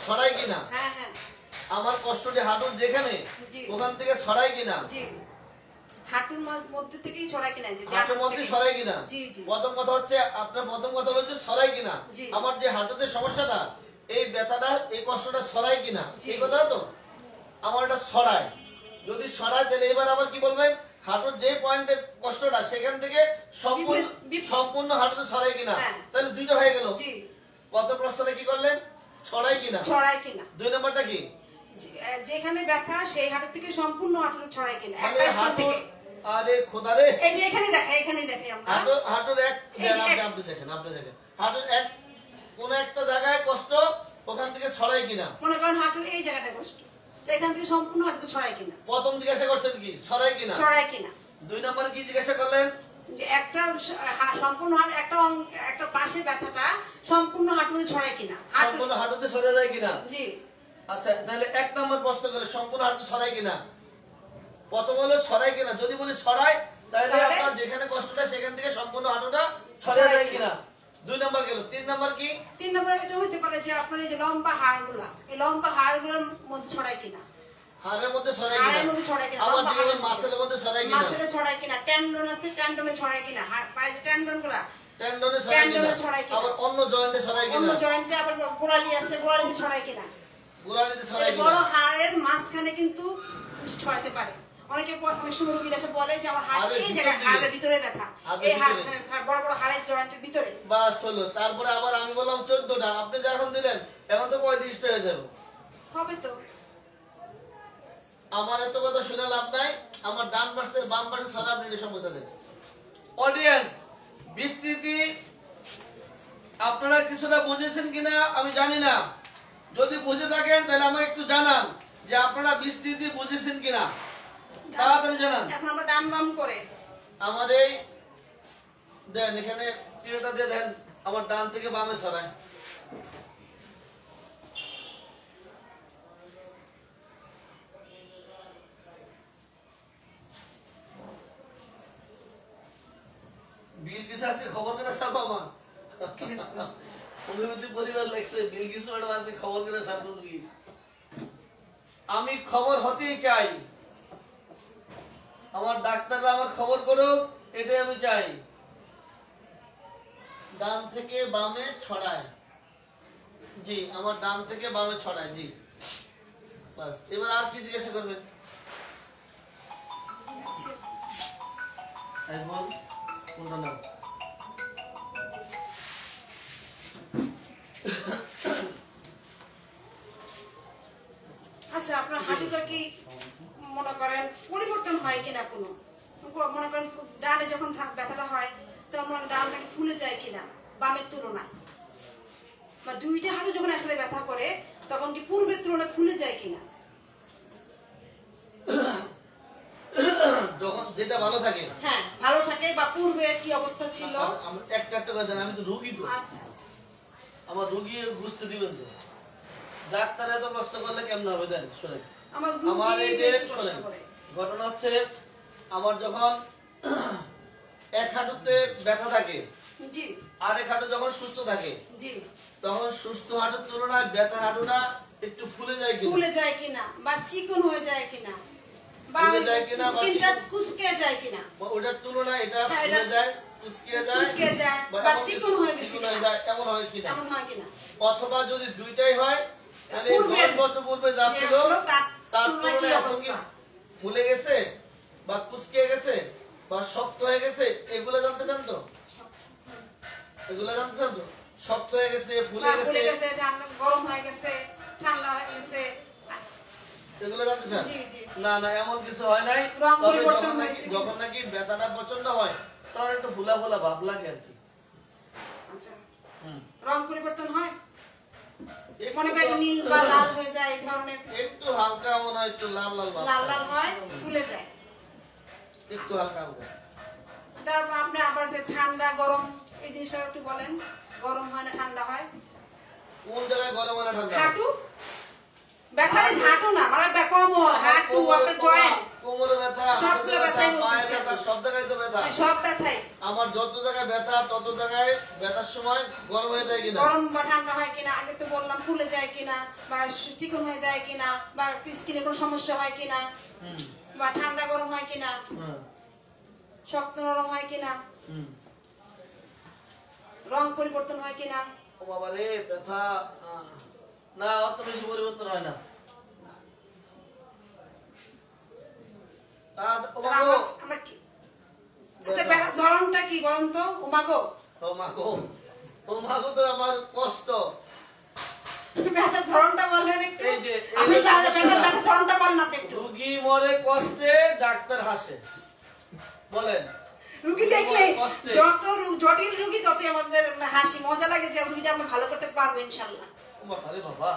ছড়ায় কিনা। হ্যাঁ হ্যাঁ। আমার কষ্টটি হাঁটুর যেখানে, জি। ওখান থেকে ছড়ায় কিনা। জি। হাঁটুর মধ্যে থেকেই ছড়ায় কিনা। হাঁটুর মধ্যে ছড়ায় কিনা। জি জি। প্রথম কথা হচ্ছে, আপনার প্রথম কথা হলো যে ছড়ায় কিনা। আমার যে হাঁটুতে সমস্যাটা, এই ব্যথাটা, এই কষ্টটা ছড়ায় কিনা, এই কথা তো। আমার এটা ছড়ায়, যদি ছড়ায় তাহলে এবার আবার কি বলবেন, হাঁটুর যে পয়েন্টে কষ্টটা সেখান থেকে সম্পূর্ণ হাঁটুতে ছড়ায় কিনা। তাহলে দুইটা হয়ে গেল। প্রথম প্রশ্নে কি করলেন, ছড়ায় কিনা। ছড়ায় কিনা। 2 নম্বরটা কি, যেখানে ব্যথা সেই হাঁটু থেকে সম্পূর্ণ হাঁটুতে ছড়ায় কিনা। একটা স্থান থেকে। আরে খোদা রে, এই যে এখানে দেখাই আমরা। হাঁটুর এক, আপনি দেখেন হাঁটুর এক কোন একটা জায়গায় কষ্ট, ওখান থেকে ছড়ায় কিনা। মনে করেন হাঁটুর এই জায়গাটা কষ্ট, তো এখান থেকে সম্পূর্ণ হাঁটুতে ছড়ায় কিনা। প্রথম জিজ্ঞাসা করছেন কি, ছড়ায় কিনা। ছড়ায় কিনা। 2 নম্বরে কি জিজ্ঞাসা করলেন, যে একটা সম্পূর্ণ একটা পাশে ব্যথাটা সম্পূর্ণ হাঁটুতে ছড়ায় কিনা। সম্পূর্ণ হাঁটুতে ছড়ে যায় কিনা। জি। আচ্ছা, তাহলে 1 নম্বর প্রশ্ন করে সম্পূর্ণ হাঁটুতে ছড়ায় কিনা। প্রথম হলো ছড়ায় কিনা, যদি বলি ছড়ায় তাহলে আপনার যেখানে কষ্টটা সেখান থেকে সম্পূর্ণ হাঁটুটা ছড়ে যায় কিনা। 2 নম্বর গেল। 3 নম্বর কি, 3 নম্বর এটা হতে পারে যে আপনার এই যে লম্বা হাড়গুলা, এই লম্বা হাড়গুলোর মধ্যে ছড়ায় কিনা। হাড়ের মধ্যে ছড়ায় কিনা। হাড়ের মধ্যে ছড়ায় কিনা। আবার যেমন মাসেলের মধ্যে ছড়ায় কিনা। মাসেলে ছড়ায় কিনা। টেন্ডন আছে, টেন্ডনে ছড়ায় কিনা। পায়ের টেন্ডনগুলা, টেন্ডনে ছড়ায় কিনা। আবার অন্য জয়েন্টে ছড়ায় কিনা। অন্য জয়েন্টে আবার গোড়ালি আছে, গোড়ালিতে ছড়ায় কিনা। গোড়ালিতে ছড়ায় কিনা। বড় হাড়ের মাঝখানে কিন্তু ছড়াতে পারে। অনেক সময় রোগীরা এসে বলে যে আমার হাড় এই জায়গায়, হাড়ের ভিতরে ব্যথা, এই বড় বড় হাড়ের জয়েন্টের ভিতরে। বাস হলো। তারপরে আবার আমি বললাম 14টা, আপনি যখন দিলেন এখন তো 35টা হয়ে যাবে। হবে তো। আমার এত কথা শুনে লাভ নাই, আমার ডান পাশ থেকে বাম পাশে ছড়া, আপনি এটা সমস্যা দেন। অডিয়েন্স, বিস্তৃতি আপনারা কিছুটা বুঝেছেন কিনা আমি জানি না। যদি বুঝে থাকেন তাহলে আমাকে একটু জানান। যে আপনারা বিস্তৃতি বুঝেছেন কিনা তাড়াতাড়ি জানান। এখন আমরা ডান বাম করে আমার এই দেন এখানে তীরটা দিয়ে দেন, আমার ডান থেকে বামে সরায়। বিলকিস আজকে খবর করে স্যার বাবা অনুভূতি পরিবার লাগছে বিলকিস ম্যাডাম আজকে খবর করে স্যার কি আমি খবর হতেই চাই, আমার ডাক্তাররা আমার খবর করুক, এটাই আমি চাই। ডান থেকে বামে ছড়ায়, জি আমার ডান থেকে বামে ছড়ায়, জি বাস। এবার আর কি জিজ্ঞাসা করবেন? সাইফুল কোনটা নাম? আচ্ছা আপনার হাঁটুটা কি মনে করেন পরিবর্তন হয় কিনা কোনো মনে করেন ডানে যখন ব্যথাটা হয় তখন ডানটা কি ফুলে যায় কিনা বামের তুলনায়, বা দুইটা হাঁটু যখন একসাথে ব্যথা করে তখন কি পূর্বের তুলনায় ফুলে যায় কিনা? যখন যেটা ভালো থাকে, হ্যাঁ ভালো থাকে, বা পূর্বের কি অবস্থা ছিল? একটা একটা করে দেন, আমি তো রোগী তো। আচ্ছা আচ্ছা আমার রোগী বুঝতে দিবেন তো, ডাক্তার এত কষ্ট করলে কেমন হবে? দেন শোনেন, আমার এই যে শোনেন ঘটনা হচ্ছে, আমার যখন এক হাঁটুতে ব্যথা থাকে জি আর এক হাঁটু যখন সুস্থ থাকে, জি তখন সুস্থ হাঁটুর তুলনায় ব্যথা হাঁটুটা একটু ফুলে যায় কিনা, ফুলে যায় কিনা, বা চিকন হয়ে যায় কিনা, বা ফুলে যায় কিনা, বা স্কিনটা কুচকে যায় কিনা, ওটার তুলনায় এটা হ্যাঁ, ফুলে যায়, কুচকে যায়, কুচকে যায়, বা এমন চিকন হয়ে গেছে চিকন কিনা, হয়ে যায়, এমন হয় কিনা। এমন হয় কিনা? অথবা যদি দুইটাই হয় তাহলে পূর্বের 10 বছর পূর্বে যা ছিল তার তুলনায় এখন কি ফুলে গেছে বা কুচকে গেছে বা শক্ত হয়ে গেছে, এগুলো জানতে চান তো? এগুলো জানতে চান তো? শক্ত হয়ে গেছে, ফুলে বা ফুলে গেছে, গেছে, গরম হয়ে গেছে, ঠান্ডা হয়ে গেছে, এগুলো জানতে চান? জি জি না না, এমন কিছু হয় নাই। রং তবে পরিবর্তন যখন নাকি হয়েছে যখন নাকি ব্যথাটা প্রচন্ড হয় তখন একটু ফুলা ফুলা ভাব লাগে আর কি। আচ্ছা হুম। রং পরিবর্তন হয়, একটু মনে করেন নীল বা লাল হয়ে যায়, এই ধরনের কিছু একটু হালকা মনে হয়, একটু লাল লাল ভাব লাল থাকে। লাল হয়, ফুলে যায়। একটু হালকা হালকা। তারপর আপনি আবার ঠান্ডা গরম এই জিনিসটা একটু বলেন, গরম হয় না ঠান্ডা হয়? কোন জায়গায় গরম হয় না ঠান্ডা? হাঁটু ব্যথা, হাঁটু না মানে কোমর, হাঁটু, আপনার জয়েন্ট, কোমরে ব্যথা, সবগুলো ব্যথাই পায়ে বলতেছি ব্যথা, সব জায়গায় তো ব্যথা। সব ব্যথাই। আমার যত জায়গায় ব্যথা তত জায়গায় ব্যথার সময় গরম হয়ে যায় কিনা, গরম বা ঠান্ডা হয় কিনা, আগে তো বললাম ফুলে যায় কিনা, বা চিকন হয়ে যায় কিনা, বা স্কিনে কোনো সমস্যা হয় কিনা, বা ঠান্ডা গরম হয় কিনা, শক্ত নরম হয় কিনা, রং পরিবর্তন হয় কিনা? ও বাবা রে, ব্যথা না অত বেশি পরিবর্তন হয় না। আচ্ছা ব্যথার ধরনটা কি বলেন তো? ওমাগো তো আমার কষ্ট। ব্যথার ধরনটা বলেন একটু। এই যে আপনি ব্যথার ধরনটা বলেন আপনি একটু। রোগী মরে কষ্টে, ডাক্তার হাসে, বলেন। রোগী দেখলে যত জটিল রোগী ততই আমাদের হাসি মজা লাগে, যে রোগীটা আমরা ভালো করতে পারবো ইনশাআল্লাহ। আরে বাবা,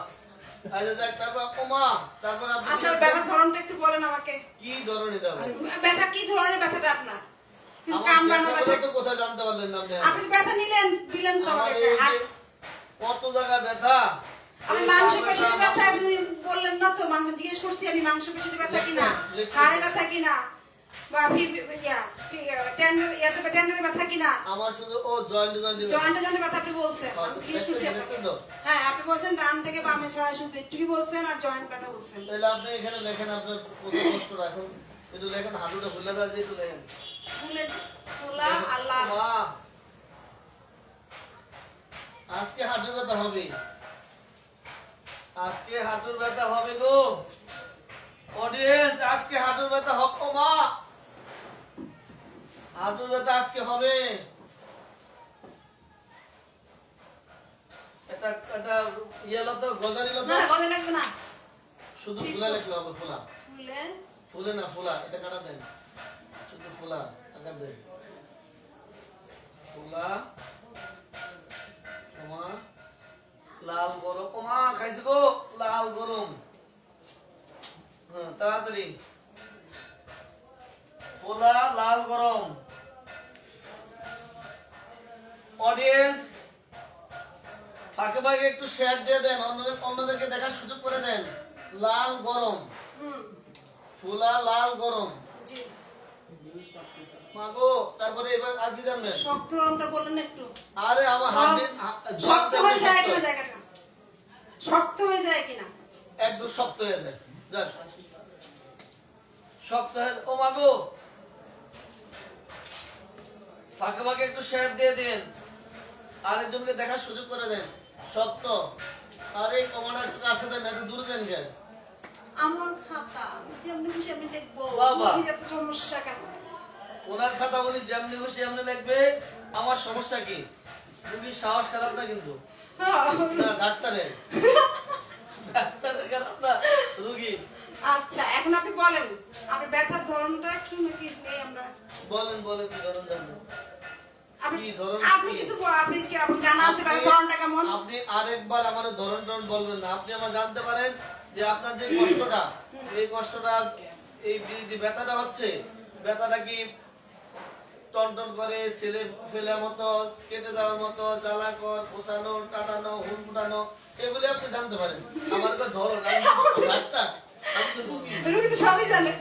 আচ্ছা দেখ, তারপর ওমা, তারপর আপনি আচ্ছা ব্যথার ধরনটা একটু বলেন আমাকে। কি ধরনের ব্যথা, কি ধরনের ব্যথাটা আপনার? কিছু আমার কামড়ানো ব্যথাগুলো ব্যথা? তো কোথায় জানতে পারলেন না আপনি? আপনি ব্যথা দিলেন তো আমার আমাকে। এই যে কত জায়গা ব্যথা, আমি মাংসপেশিতে ব্যথা আপনি বললেন না তো, জিজ্ঞেস করছি আমি মাংসপেশিতে ব্যথা কিনা, হাড়ে ব্যথা কিনা, বা টেন্ডারে ব্যথা কিনা? আমার শুধু ও জয়েন্টে ব্যথা আপনি বলছেন, আমি জিজ্ঞেস করছি আপনাকে। হ্যাঁ আপনি বলছেন ডান থেকে বামে ছড়ায়, শুধু একটু কি বলছেন, আর জয়েন্ট ব্যথা বলছেন। তাহলে আপনি এখানে লেখেন, আপনার কোথায় কষ্ট রাখুন, একটু লেখেন, হাঁটুটা ফুলে দেওয়া যায়, একটু লেখেন ফুলা আল্লাহ। মা, আজকে হাঁটুর ব্যথা হবে, আজকে হাঁটুর ব্যথা হবে গো অডিয়েন্স, আজকে হাঁটুর ব্যথা হবে। ও মা, হাঁটুর ব্যথা আজকে হবে। এটা এটা ইয়েলো তো, গজারি তো না গজা লাগবে না, শুধু ফুলা লিখলে হবে, ফুলা ফুলে না, ফুলা, এটা কাটা দেন, শুধু ফুলা টাকা দেন, ফুলা ওমা লাল গরম। ওমা খাইছে গো লাল গরম, তাড়াতাড়ি। পোলা লাল গরম। অডিয়েন্স ফাঁকে ফাঁকে একটু শেয়ার দিয়ে দেন, অন্যদেরকে দেখার সুযোগ করে দেন। লাল গরম, ফুলা লাল গরম। জি মাগো, তারপরে এবার আর কি জানবেন? শক্ত রংটা বললেন একটু। আরে আমার হাত শক্ত হয়ে যায় কিনা জায়গাটা? শক্ত হয়ে যায় কিনা? একদম শক্ত হয়ে যায়। যাক, শক্ত হয়ে। ও মাগো, ফাঁকে ফাঁকে একটু শেয়ার দিয়ে দিন, আরেকজনকে দেখার সুযোগ করে দেন। শক্ত। আরে কমান্ডার কাছে দেন, একটু দূরে দেন। কেন আমার খাতা যেমনি খুশি আমি লিখবো, বাবা। রুগীর এত সমস্যা কেন? ওনার খাতা উনি যেমনি খুশি এমনি লিখবে, আমার সমস্যা কি? রুগীর সাহস খারাপ না কিন্তু, না ডাক্তারের। ডাক্তারের খারাপ না, রুগী। আচ্ছা এখন আপনি বলেন, আপনি ব্যথার ধরনটা একটু নাকি নেই আমরা বলেন বলেন, কি ধরন জানবেন? কি ধরন? আপনি কিছু আপনি কি আপনি জানা আছে ব্যথার ধরনটা কেমন? আপনি আরেকবার আমার ধরন বলবেন না। আপনি আমার জানতে পারেন যে আপনার যে কষ্টটা, এই কষ্টটা, এই যে ব্যথাটা হচ্ছে, ব্যথাটা কি টনটন করে, ছেলে ফেলার মতো, কেটে দেওয়ার মতো, জ্বালাকর, পোষানো, টাটানো, হুল ফুটানো, এগুলি আপনি জানতে পারেন। আমার তো ধরন, ডাক্তার, আমি তো রুগী। রুগী তো সবই জানে।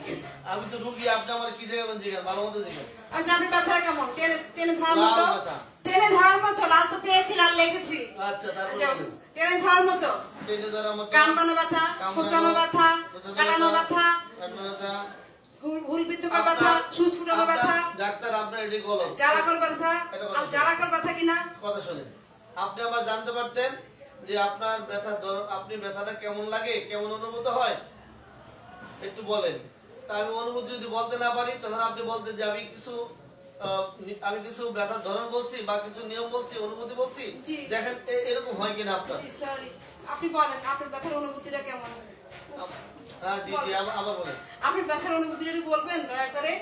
আমি তো রুগী, আপনি আমার কি জায়গায় জিজ্ঞাসা, ভালো মতো জিজ্ঞাসা। আচ্ছা আপনি ব্যথাটা কেমন? টেনে টেনে ধরার লাল মতো? ব্যথা। টেনে ধরার মতো? লাল তো পেয়েছি, লাল লিখেছি। আচ্ছা, তারপর আচ্ছা, বলেন। টেনে ধরার মতো? টেনে ধরার মতো, কামড়ানো ব্যথা, খোঁচানো ব্যথা, কাটানো ব্যথা, কাটানো ব্যথা, হুল বিদ্যুৎ ব্যথা, সুচ ফুটানো ব্যথা, ডাক্তার আপনার এটি গলদ, জ্বালাকর ব্যথা। আর জ্বালাকর ব্যথা কিনা? কথা শুনেন। আপনি আমার জানতে পারতেন যে আপনার আপনি ব্যথাটা কেমন লাগে, কেমন অনুভূত হয়, একটু বলেন। তা আমি অনুভূতি যদি বলতে না পারি, তখন আপনি বলতেন যে আমি কিছু ব্যথার ধরন বলছি বা কিছু নিয়ম বলছি, অনুভূতি বলছি, জি। দেখেন এরকম হয় কিনা আপনার। জি সরি, আপনি বলেন আপনার ব্যথার অনুভূতিটা কেমন? হ্যাঁ জি জি, আবার বলেন। আপনি ব্যথার অনুভূতিটা একটু বলবেন দয়া করে?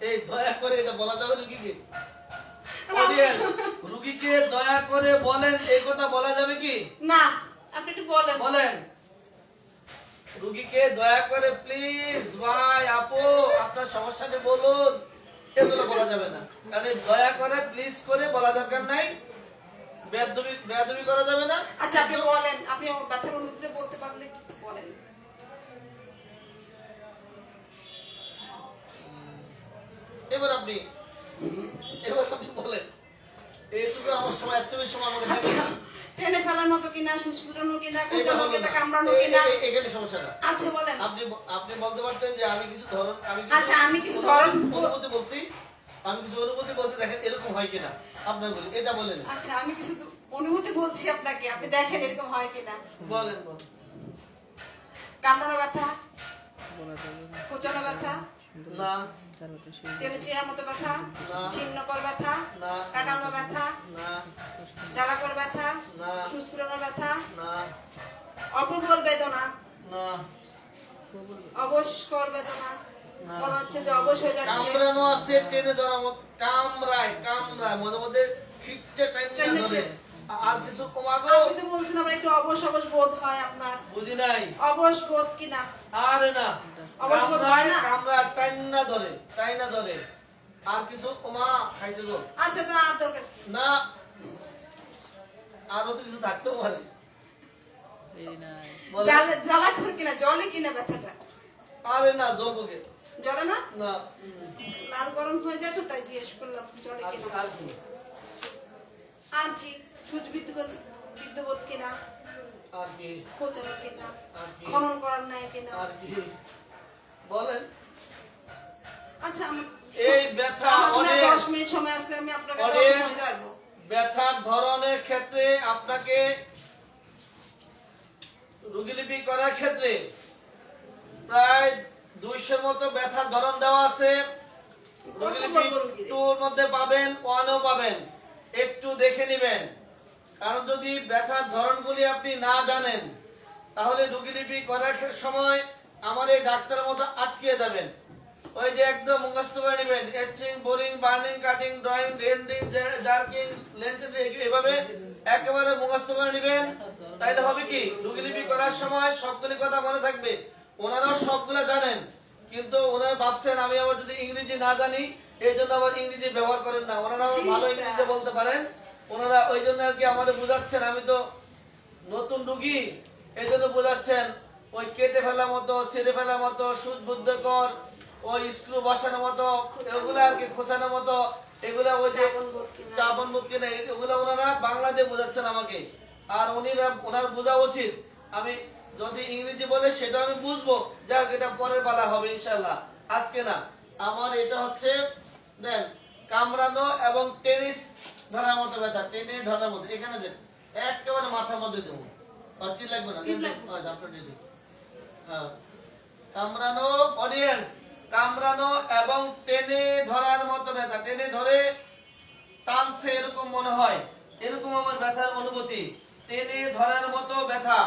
এই দয়া করে এটা বলা যাবে রুগীকে? অডিয়েন্স, রুগীকে দয়া করে বলেন, এই কথা বলা যাবে কি? না, আপনি একটু বলেন। বলেন। রুগীকে দয়া করে প্লিজ ভাই আপু আপনার সমস্যাটা বলুন, এগুলো বলা যাবে না। কারণ দয়া করে প্লিজ করে বলা দরকার নাই, বেয়াদবি করা যাবে না। আচ্ছা আপনি বলেন, আপনি আমার ব্যথার অনুভূতিটা বলতে পারলে একটু বলেন। এবার আপনি বলেন। এইটুকু আমার সময়, এত বেশি সময় আমাকে আচ্ছা, দেবেন না। টেনে ফেলার মতো কিনা, সুচ ফুটানো কিনা, কুচানো কিনা, কামড়ানো কিনা? এখানে সমস্যাটা। আচ্ছা বলেন। আপনি বলতে পারতেন যে আমি কিছু ধরন, আচ্ছা আমি কিছু ধরন অনুভূতি বলছি, দেখেন এরকম হয় কিনা আপনার বলি, এটা বলেন। আচ্ছা আমি কিছু অনুভূতি বলছি আপনাকে, আপনি দেখেন এরকম হয় কিনা। বলেন। কামড়ানো ব্যথা, কুচানো ব্যথা, না। টেনে ছিঁড়ার মতো ব্যথা, না। ছিন্নকর ব্যথা, না। কাটানো ব্যথা, না। জ্বালাকর ব্যথা, না। সুচ ফুটানো ব্যথা, না। অপ্রবল বেদনা, না। অবশকর বেদনা, না। মনে হচ্ছে যে অবশ হয়ে যাচ্ছে, কামড়ানো আছে, টেনে ধরার মতো, কামড়ায় মধ্যে মধ্যে খিচ্ছে টাইম ধরে। আর কিছু কমাগো? আপনি তো বলছেন আবার একটু অবশ অবশ বোধ হয় আপনার। বুঝি নাই। অবশ বোধ কিনা? আরে না, অবশ বোধ হয় না? কামড়া টাইনা ধরে। আর কিছু কমা খাইছে গো? আচ্ছা তো আর দরকার কি? না, আরো তো কিছু থাকতেও পারে। বলেন। জ্বালাকর কিনা, জলে কিনা ব্যথাটা? আরে না, জলবকে জলে না? না। লাল গরম হয়ে যায় তো তাই জিজ্ঞেস করলাম জলে কিনা। আর কি? আর কি? সুচ বিদ্যুৎ কিনা, আর কি? কোচানো কিনা, আর কি? খনন করার নাই কিনা? আর কি? বলেন। আচ্ছা এই ব্যথা আমার 10 অনেক মিনিট সময় আছে, আমি আপনাকে অনেক 10 মিনিট দেব। ব্যথার ধরনের ক্ষেত্রে আপনাকে রোগীলিপি করার ক্ষেত্রে প্রায় 200 মতো ব্যথার ধরন দেওয়া আছে। রোগীলিপি 2 এর মধ্যে পাবেন, 1 এও পাবেন, একটু দেখে নেবেন। কারণ যদি ব্যথার ধরনগুলি আপনি না জানেন, তাহলে রোগীলিপি করার সময় আমার এই ডাক্তারের মতো আটকে যাবেন। ওই যে একদম মুখস্থ করে নেবেন, etching, boring, burning, cutting, drawing, rending, jerking, lensing, এভাবে একেবারে মুখস্থ করে নেবেন। তাইলে হবে কি, রোগীলিপি করার সময় সবগুলি কথা মনে থাকবে। ওনারাও সবগুলা জানেন, কিন্তু ওনারা ভাবছেন আমি আবার যদি ইংরেজি না জানি এই জন্য আবার ইংরেজি ব্যবহার করেন না। ওনারা আবার জি, ভালো স্যার। ইংরেজিতে বলতে পারেন, ওনারা ওই জন্য আর কি আমাদের বোঝাচ্ছেন। আমি তো নতুন রুগী, এই জন্য বোঝাচ্ছেন। ওই কেটে ফেলার মতো, ছিঁড়ে ফেলার মতো, সুদবুদ্ধকর, ওই স্ক্রু বসানোর মতো, এগুলো আর কি খোঁচানোর মতো, এগুলা ওই যে চাপন বোধ কিনা। চাপন বোধ কিনা, এগুলো ওনারা বাংলাতে বোঝাচ্ছেন আমাকে। আর ওনার বোঝা উচিত, আমি যদি ইংরেজি বলে সেটা আমি বুঝবো, যাক এটা পরের বেলা হবে ইনশাল্লাহ, আজকে না। আমার এটা হচ্ছে দেন কামড়ানো এবং টেনিস ধরার মতো ব্যথা, টেনে ধরার মতো, এখানে দেন একেবারে মাথার মধ্যে দেবো, আর তীর লাগবে না, তীর লাগবে। আপনার দিদি। হ্যাঁ, কামড়ানো অডিয়েন্স, কামড়ানো এবং টেনে ধরার মতো ব্যথা, টেনে ধরে টানছে এরকম মনে হয়, এরকম আমার ব্যথার অনুভূতি, টেনে ধরার মতো ব্যথা,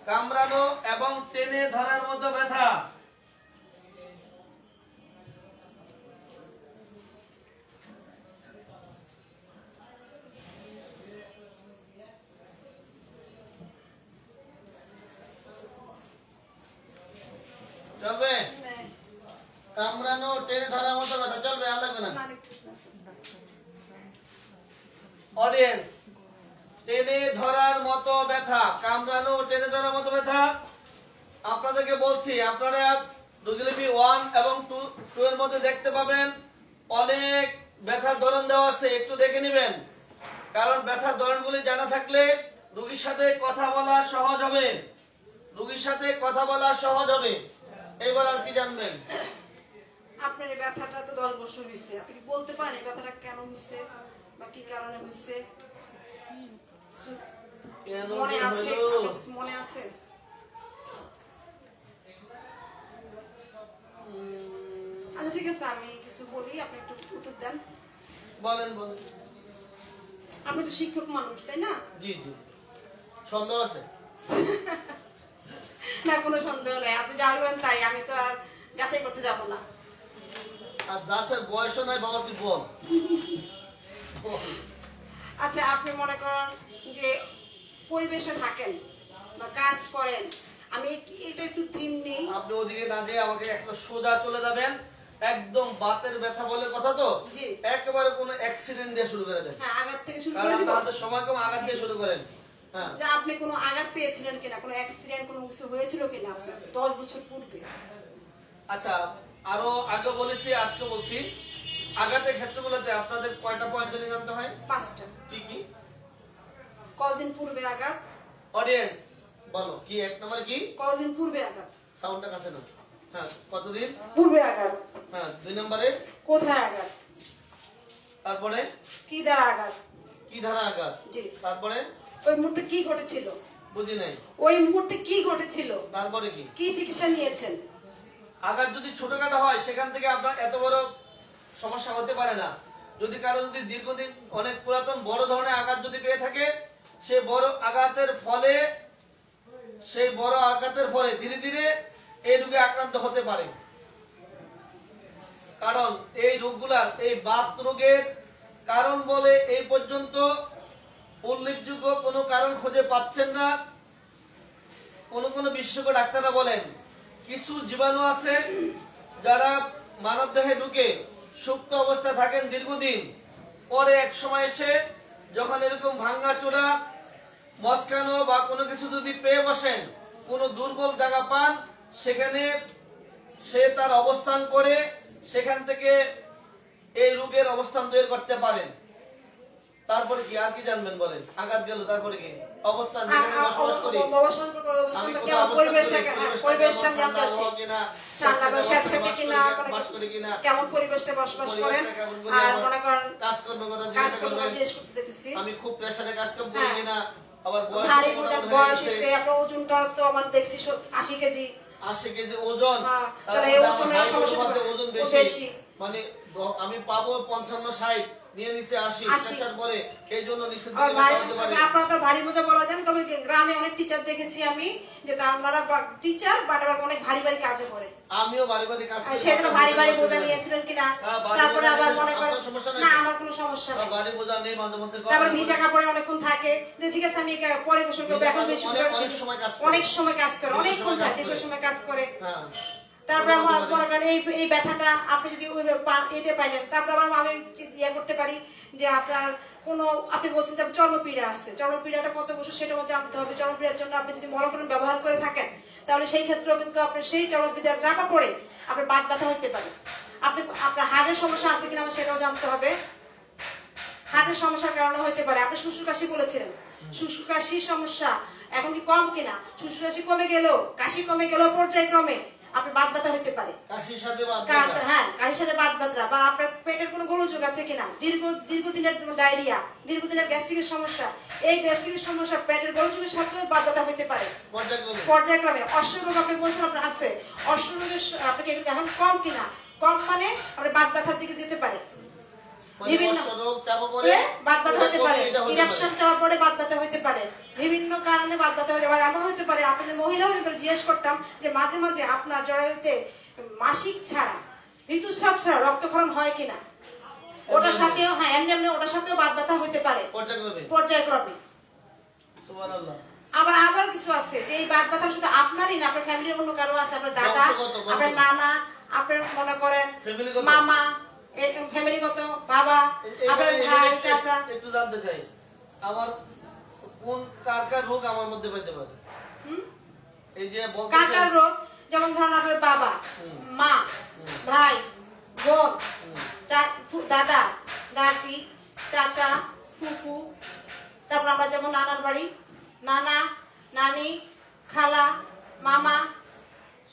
কামড়ানো এবং টেনে ধরার মতো ব্যথা। চলবে? হ্যাঁ। কামড়ানো টেনে ধরার মতো ব্যথা চলবে, আর লাগবে না। না, দেখতেছি না, স্যার। অডিয়েন্স, টেনে ধরার মতো ব্যথা, কামড়ানো টেনে ধরার মতো ব্যথা। আপনাদেরকে বলছি, আপনারা রোগীলিপি 1 এবং 2 এর মধ্যে দেখতে পাবেন অনেক ব্যথার ধরন দেওয়া আছে, একটু দেখে নেবেন। কারণ ব্যথার ধরনগুলি জানা থাকলে রোগীর সাথে কথা বলা সহজ হবে, রোগীর সাথে কথা বলা সহজ হবে। এবার আর কি জানবেন? আপনার এই ব্যথাটা তো 10 বছর হয়েছে, আপনি কি বলতে পারেন এই ব্যথাটা কেন হয়েছে বা কি কারণে হয়েছে? কেন মনে যে আছে? হলো? আপনার কিছু মনে আছে? আচ্ছা ঠিক আছে, আমি কিছু বলি, আপনি একটু উত্তর দেন। বলেন বলেন। আপনি তো শিক্ষক মানুষ, তাই না? জি জি, সন্দেহ আছে? না, কোনো সন্দেহ নেই, আপনি যা বলবেন তাই, আমি তো আর যাচাই করতে যাব না। আর যাচ্ছে বয়সও নাই বাবা, তুই বল। আচ্ছা, আপনি মনে করেন যে পরিবেশে থাকেন বা কাজ করেন, আমি এটা একটু থিম নেই। আপনি ওদিকে না যেয়ে আমাকে একটা সোজা চলে যাবেন, একদম বাতের ব্যথা বলে কথা তো, জি। একেবারে কোনো অ্যাক্সিডেন্ট দিয়ে শুরু করে দেন। হ্যাঁ, আঘাত থেকে শুরু কারণ করে দিব। আপনার হাতে সময় কম, আঘাত দিয়ে শুরু করেন। হ্যাঁ, যে আপনি কোনো আঘাত পেয়েছিলেন কিনা, কোনো অ্যাক্সিডেন্ট কোনো কিছু হয়েছিল কিনা আপনার 10 বছর পূর্বে? আচ্ছা, আরো আগে বলেছি, আজকে বলছি, আঘাতের ক্ষেত্রগুলোতে আপনাদের কয়টা পয়েন্ট জানি জানতে হয়? 5টা। কি কি? কতদিন পূর্বে আঘাত? অডিয়েন্স বলো, কি এক নম্বর কি? কতদিন পূর্বে আঘাত? সাউন্ডটা কাছে না। হ্যাঁ, কতদিন পূর্বে আঘাত? হ্যাঁ, 2 নম্বরে কোথায় আঘাত? তারপরে কি দ্বারা আঘাত? কি ধারা আঘাত? জি। তারপরে ওই মুহূর্তে কি ঘটেছিল? বুঝি নাই। ওই মুহূর্তে কি ঘটেছিল? তারপরে কি? কি চিকিৎসা নিয়েছেন? আঘাত যদি ছোটখাটো হয় সেখান থেকে আপনার এত বড় সমস্যা হতে পারে না। যদি কারো যদি দীর্ঘদিন অনেক পুরাতন বড় ধরনের আঘাত যদি পেয়ে থাকে, সেই বড় আঘাতের ফলে ধীরে ধীরে এই রোগে আক্রান্ত হতে পারে। কারণ এই রোগগুলার, এই বাত রোগের কারণ বলে এই পর্যন্ত উল্লেখযোগ্য কোনো কারণ খুঁজে পাচ্ছেন না। কোন বিশেষজ্ঞ ডাক্তাররা বলেন কিছু জীবাণু আছে যারা মানব দেহে ঢুকে সুপ্ত অবস্থায় থাকেন দীর্ঘদিন, পরে এক সময় এসে যখন এরকম ভাঙ্গা চূড়া মস্কানো বা কোনো কিছু যদি পেয়ে বসেন, কোনো দুর্বল জায়গা পান, সেখানে সে তার অবস্থান করে সেখান থেকে এই রোগের অবস্থান তৈরি করতে পারেন। তারপরে কি আর কি জানবেন বলেন? আঘাত গেল, তারপরে কি অবস্থান যেখানে বসবাস করি, আমি কোথায় অবস্থান করি, পরিবেশটা আমি জানতে চাচ্ছি। কিনা, ঠান্ডা বা স্যাঁতস্যাঁতে কিনা, বাস করি কিনা, কেমন পরিবেশটা বসবাস করেন, পরিবেশটা কেমন করি, আর আমার মনে করেন কাজকর্ম কথা কাজ জিজ্ঞাসা করতে করবেন, জিজ্ঞেস করতে চাইতেছি। আমি খুব প্রেসারে কাজকাম করি হ্যাঁ। কিনা, আবার বয়স ভারী মোটামুটি বয়স হয়ে গেছে, হয়েছে, আপনার ওজনটা তো আমার দেখছি 80 কেজি। 80 কেজি ওজন, হ্যাঁ, তারপরে তাহলে এই আমার ওজনের height সমস্যা মধ্যে তো ওজন বেশি। বেশি, মানে আমি পাবো 55-60, নিয়ে নিচে 80 80 পেশার পরে এই জন্য নিচে আর দিকে ভারী- হতে পারে। আপনারা তো ভারী বোঝা বলা যান, তবে গ্রামে অনেক টিচার দেখেছি আমি যে আপনারা টিচার বাট আবার অনেক ভারী ভারী কাজও করে। আমিও বাড়ি বাড়ি কাজ করি। সেজন্য ভারী ভারী বোঝা নিয়েছিলেন কিনা? হ্যাঁ, ভারী তারপরে বোঝা আবার নিয়ে মনে করেন আপনার সমস্যা নাই না তো? আমার কোনো সমস্যা নেই। বাড়ি বোঝা নেই, মাঝে মধ্যে তারপর ভিজা কাপড়ে অনেকক্ষণ থাকে যে ঠিক আছে আমি পরে গোসল করবো, এখন বেশি অনেক সময় কাজ করে। অনেক সময় কাজ করে, দীর্ঘ অনেকক্ষণ সময় কাজ থাকে, দীর্ঘ করে। সময় কাজ করে। হ্যাঁ তারপরে আমার মনে করেন এই ব্যথাটা আপনি যদি ওই এতে পাইলেন, তারপর আবার আমি ইয়ে করতে পারি যে আপনার কোনো আপনি বলছেন যে চর্মপীড়া আছে, চর্মপীড়াটা কত বছর সেটাও জানতে হবে। চর্মপীড়ার জন্য আপনি যদি মলম ব্যবহার করে থাকেন তাহলে সেই ক্ষেত্রেও কিন্তু আপনার সেই চর্মপীড়া চাপা পড়ে আপনার বাত ব্যথা হতে পারে। আপনি আপনার হাড়ের সমস্যা আছে কিনা সেটাও জানতে হবে। হার্টের সমস্যার কারণে হতে পারে। আপনি শুষ্ক কাশি বলেছিলেন, শুষ্ক কাশির সমস্যা এখন কি কম কিনা? শুষ্ক কাশি কমে গেল, কাশি কমে গেল, পর্যায়ক্রমে আপনার বাত ব্যথা হতে পারে। কাশির সাথে বাত ব্যথা, হ্যাঁ কাশির সাথে বাত ব্যথা বা আপনার পেটের কোনো গোলযোগ আছে কিনা, দীর্ঘদিনের ডায়রিয়া, দীর্ঘদিনের গ্যাস্ট্রিকের সমস্যা, এই গ্যাস্ট্রিকের সমস্যা পেটের গোলযোগের সাথেও বাত ব্যথা হতে পারে পর্যায়ক্রমে। অশ্বরোগ আপনি বলছেন আপনার আছে, অশ্বরোগের আপনাকে এখন কম কিনা? কম মানে আপনার বাত ব্যথার দিকে যেতে পারে, বিভিন্ন বাত ব্যথা হতে পারে, ইনফেকশন চাপা পড়ে বাত ব্যথা হতে পারে, বিভিন্ন কারণে বাত ব্যথা হতে পারে। এমন হতে পারে আপনি যে মহিলা হয়ে জিজ্ঞেস করতাম যে মাঝে মাঝে আপনার জরায়ুতে মাসিক ছাড়া, ঋতুস্রাব ছাড়া রক্তক্ষরণ হয় কিনা, ওটার সাথেও হ্যাঁ এমনি এমনি ওটার সাথেও বাত ব্যথা হতে পারে পর্যায়ক্রমে। সুবহানাল্লাহ। আবার কিছু আছে যে এই বাত ব্যথা শুধু আপনারই না, আপনার ফ্যামিলির অন্য কারো আছে, আপনার দাদা, আপনার নানা, আপনার মনে করেন মামা, ফ্যামিলিগত, বাবা, আপনার ভাই, চাচা। একটু জানতে চাই আমার কোন কার রোগ আমার মধ্যে পাইতে পারে? এই যে বলতেছেন কার রোগ, যেমন ধরুন আপনার বাবা, মা, ভাই, বোন, দাদা, দাদি, চাচা, ফুফু, তারপর আমরা যেমন নানার বাড়ি, নানা, নানি, খালা, মামা।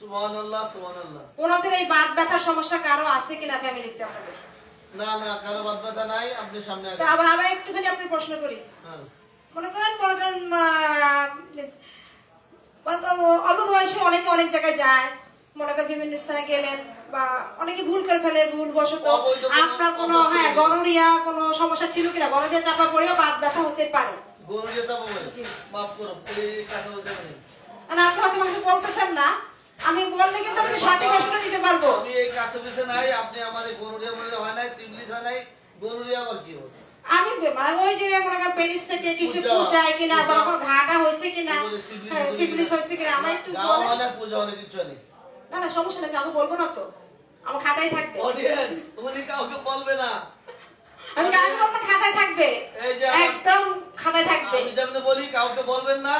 সুবহানাল্লাহ সুবহানাল্লাহ। ওনাদের এই বাত ব্যথার সমস্যা কারো আছে কিনা ফ্যামিলিতে আপনাদের? না না, কারো বাত ব্যথা নাই। আপনি সামনে তো আবার একটুখানি আপনি প্রশ্ন করি, মনে করেন অল্প বয়সে অনেকে অনেক জায়গায় যায়, মনে করেন বিভিন্ন স্থানে গেলেন বা অনেকে ভুল করে ফেলে, ভুল বশত আপনার কোনো গনোরিয়া কোনো সমস্যা ছিল কিনা? গনোরিয়া চাপা পড়েও বাত ব্যথা হতে পারে। গনোরিয়া চাপা পড়ে? মাফ করুন, এই কাছে বসে নেই। না আপনি হয়তো আমাকে বলতেছেন না, আমি বললে কিন্তু আপনি সঠিক প্রশ্ন দিতে পারবো। আমি এই কাছে বসে নাই, আপনি আমার এই গনোরিয়া মনে হয় নাই, সিফিলিস হয় নাই, গনোরিয়া আবার কি হবে? আমি মানে ওই যে মনে করেন পেনিস থেকে কিছু পূজায় কিনা বা কোনো ঘাটা হইছে কিনা, সিফিলিস হইছে কিনা আমার একটু বলেন। গাওয়া পূজা অনেক কিছু নেই। না না সমস্যা নেই, কাউকে বলবো না তো, আমার খাতায় থাকবে। অডিয়েন্স উনি কাউকে বলবে না, আমি কাউকে বলবো, খাতায় থাকবে, এই যে একদম খাতায় থাকবে। আমি যেমন বলি কাউকে বলবেন না,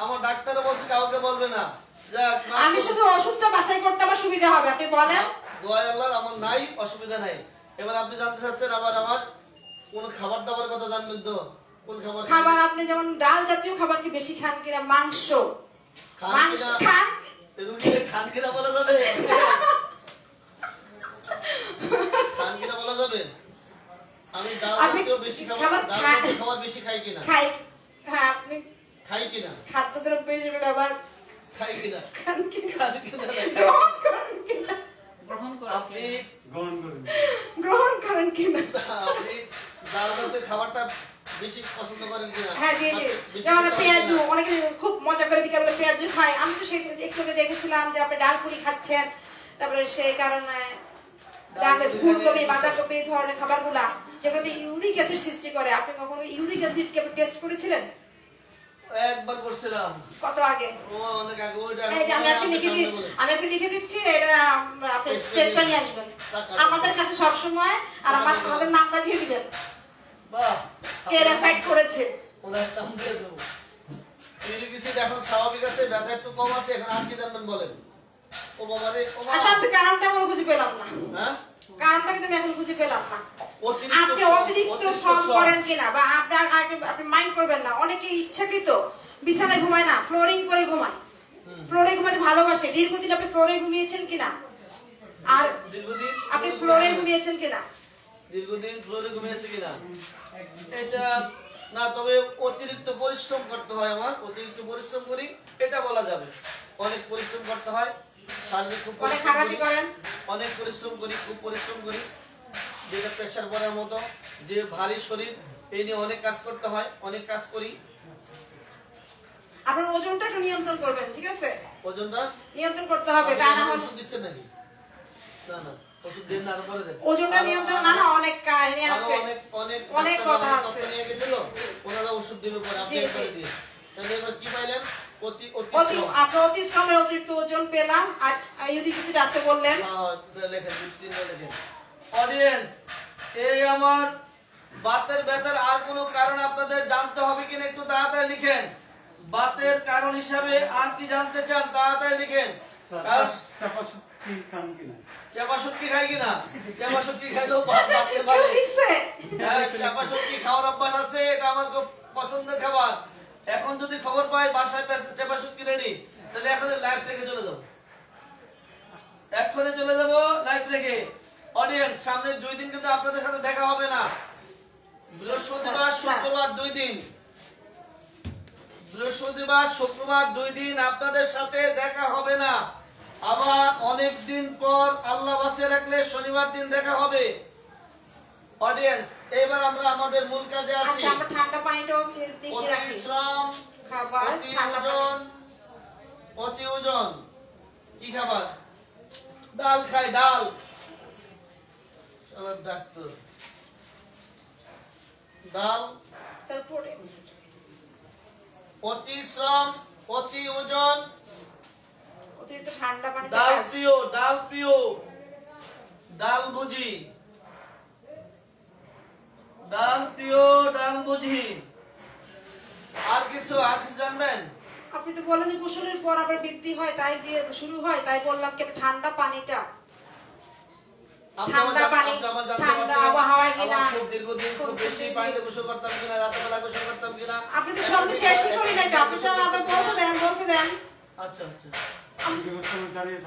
আমার ডাক্তারও বলছে কাউকে বলবে না। আমি শুধু ওষুধটা বাছাই করতে আমার সুবিধা হবে, আপনি বলেন। দোয়া আল্লাহর আমার নাই, অসুবিধা নাই। এবার আপনি জানতে চাচ্ছেন আবার আমার কোন খাবার দাবার কথা জানবেন তো? কোন খাবার? খাবার আপনি যেমন ডাল জাতীয় খাবার কি বেশি খান কিনা? মাংস খান রুটি খান কিনা বলা যাবে? খান কিনা বলা যাবে? আমি ডাল জাতীয় বেশি খাবার, ডাল জাতীয় খাবার বেশি খাই কিনা? খাই। হ্যাঁ আপনি খাই কিনা? খাদ্যদ্রব্য হিসেবে ব্যবহার খাই কিনা? খান কিনা? খান কিনা? গ্রহণ করেন কিনা? আপনি গ্রহণ করেন কিনা? আপনি ডাল জাতীয় খাবারটা বেশি পছন্দ করেন কিনা? হ্যাঁ জি জি, যেমন পেঁয়াজু, অনেকে খুব মজা করে বিকালে পেঁয়াজু খায়। আমি তো সেই একটু আগে দেখেছিলাম যে আপনি ডাল পুরি খাচ্ছেন, তারপরে সেই কারণে ডালের ফুলকপি, বাঁধাকপি এই ধরনের খাবারগুলা যেগুলোতে ইউরিক অ্যাসিড সৃষ্টি করে। আপনি কখনো ইউরিক অ্যাসিড কে টেস্ট করেছিলেন? একবার করছিলাম। কত আগে? ও অনেক আগে। ওইটা এই যে আমি আজকে লিখে দিচ্ছি, এটা আপনি টেস্ট করে নিয়ে আসবেন আমাদের কাছে সব সময়, আর আমাদের নামটা দিয়ে দিবেন। বাহ, কে রেফাইট করেছে ওনার নাম দিয়ে দেব। ইউরিক অ্যাসিড এখন স্বাভাবিক আছে, ব্যথা একটু কম আছে, এখন আর কি জানবেন বলেন? ও বাবা রে, ও বাবা। আচ্ছা, আপনি কারণটা এখন খুঁজে পেলাম না। হ্যাঁ, কারণটা কিন্তু আমি এখন খুঁজে পেলাম না। আপনি অতিরিক্ত শ্রম করেন কিনা বা আপনি মাইন্ড করবেন না। অনেকে ইচ্ছাকৃত বিছানায় ঘুমায় না, ফ্লোরিং করে ঘুমায়। ফ্লোরে ঘুমাতে ভালোবাসে। দীর্ঘদিন আপনি ফ্লোরে ঘুমিয়েছেন কিনা? আর দীর্ঘদিন আপনি ফ্লোরে ঘুমিয়েছেন কিনা? দীর্ঘদিন ফ্লোরে ঘুমিয়েছি কিনা এটা না, তবে অতিরিক্ত পরিশ্রম করতে হয়। আমার অতিরিক্ত পরিশ্রম করি এটা বলা যাবে। অনেক পরিশ্রম করতে হয়, শারীরিক খুব অনেক খাটাখাটি করেন, অনেক পরিশ্রম করি, খুব পরিশ্রম করি। যেটা প্রেসার পড়ার মতো, যে ভারী শরীর, এই নিয়ে অনেক কাজ করতে হয়, অনেক কাজ করি। আপনার ওজনটা একটু নিয়ন্ত্রণ করবেন, ঠিক আছে? ওজনটা নিয়ন্ত্রণ করতে হবে, তা না হলে ওষুধ দিচ্ছেন নাকি? না না, ওষুধ দেন না, আর পরে দেন। ওজনটা নিয়ন্ত্রণ না, অনেক কাহিনী আছে, অনেক কথা আছে। নিয়ে গেছিল, ওনারা ওষুধ দিবে পরে, আপনি একবারে দিয়ে। তাহলে এবার কি পাইলেন? আপনার অতি শ্রমের অতিরিক্ত ওজন পেলাম, আর ইউরিক অ্যাসিড আছে বললেন। লেখেন, 2-3 লেখেন। অডিয়েন্স, এই আমার বাতের ব্যথার আর কোনো কারণ আপনাদের জানতে হবে কিনা একটু তাড়াতাড়ি লিখেন। বাতের কারণ হিসাবে আর কি জানতে চান তাড়াতাড়ি লিখেন। চাপা শুটকি খাই কিনা? চাপা শুটকি খাইলেও বাতে পারে। চাপা শুটকি খাওয়ার অভ্যাস আছে, এটা আমার খুব পছন্দের খাবার। এখন যদি খবর পাই বাসায় চাপা শুটকি রেডি, তাহলে এখন লাইভ রেখে চলে যাবো, এক্ষুনি চলে যাবো লাইভ রেখে। অডিয়েন্স, সামনে 2 দিন কিন্তু আপনাদের সাথে দেখা হবে না। বৃহস্পতিবার শুক্রবার 2 দিন, বৃহস্পতিবার শুক্রবার 2 দিন আপনাদের সাথে দেখা হবে না। আবার অনেক দিন পর আল্লাহ বাঁচিয়ে রাখলে শনিবার দিন দেখা হবে। অডিয়েন্স, এবার আমরা আমাদের মূল কাজে আসি। আচ্ছা, আমরা ঠান্ডা পানিটাও দেখি রাখি। শ্রম, খাবার, ঠান্ডা পানি। অতি ওজন কি খাবার? ডাল খাই, ডাল। চলো ডাক্তার, ডাল। তারপরে অতি শ্রম, অতি ওজন, অতিরিক্ত ঠান্ডা পানি। ডাল প্রিয়, ডাল প্রিয়, ডাল বুঝি, ডাল প্রিয়, ডাল বুঝি। আর কিছু জানবেন? আপনি তো বলেন যে গোসলের পর আবার বৃদ্ধি হয়, তাই যে শুরু হয়, তাই বললাম কি ঠান্ডা পানিটা, ঠান্ডা পানি, ঠান্ডা আবহাওয়া কিনা। খুব দীর্ঘদিন খুব বেশি পানিতে গোসল করতাম কিনা, রাতে বেলা গোসল করতাম কিনা। আপনি তো সব শেষই করি নাই, আপনি তো আমাকে বলতে দেন। আচ্ছা আচ্ছা, দাঁড়িয়ে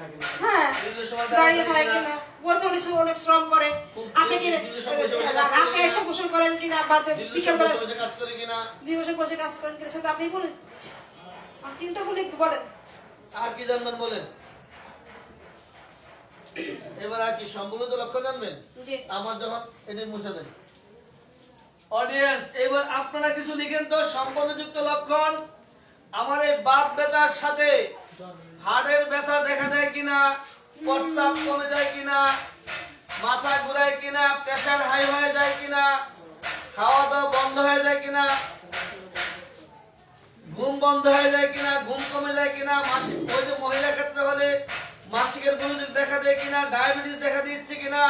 থাকে কিনা, বলছে অনেক শ্রম করে। আপনি কি আপনি এসে গোসল করেন কিনা, বা বিকেল বেলা কাজ করে কিনা, 2 বছর বসে কাজ করেন কিনা, সেটা আপনি বলেন। তিনটা বলে একটু বলেন। আর কি জানবেন বলেন? এবার আর কি সম্পূর্ণ লক্ষ্য জানবেন? জি। আমার যখন এটা মুছে দেন। অডিয়েন্স, এবার আপনারা কিছু লিখেন তো সম্পূর্ণযুক্ত লক্ষণ। আমার এই বাত ব্যথার সাথে হাড়ের ব্যথা দেখা দেয় কিনা, প্রস্রাব কমে যায় কিনা, মাথা ঘুরায় কিনা, প্রেসার হাই হয়ে যায় কিনা, খাওয়া দাওয়া বন্ধ হয়ে যায় কিনা, ঘুম বন্ধ হয়ে যায় কিনা, ঘুম কমে যায় কিনা, মাসিক, ওই যে মহিলার ক্ষেত্রে হলে মাসিকের গোলযোগ দেখা দেয় কিনা, ডায়াবেটিস দেখা দিচ্ছে কিনা,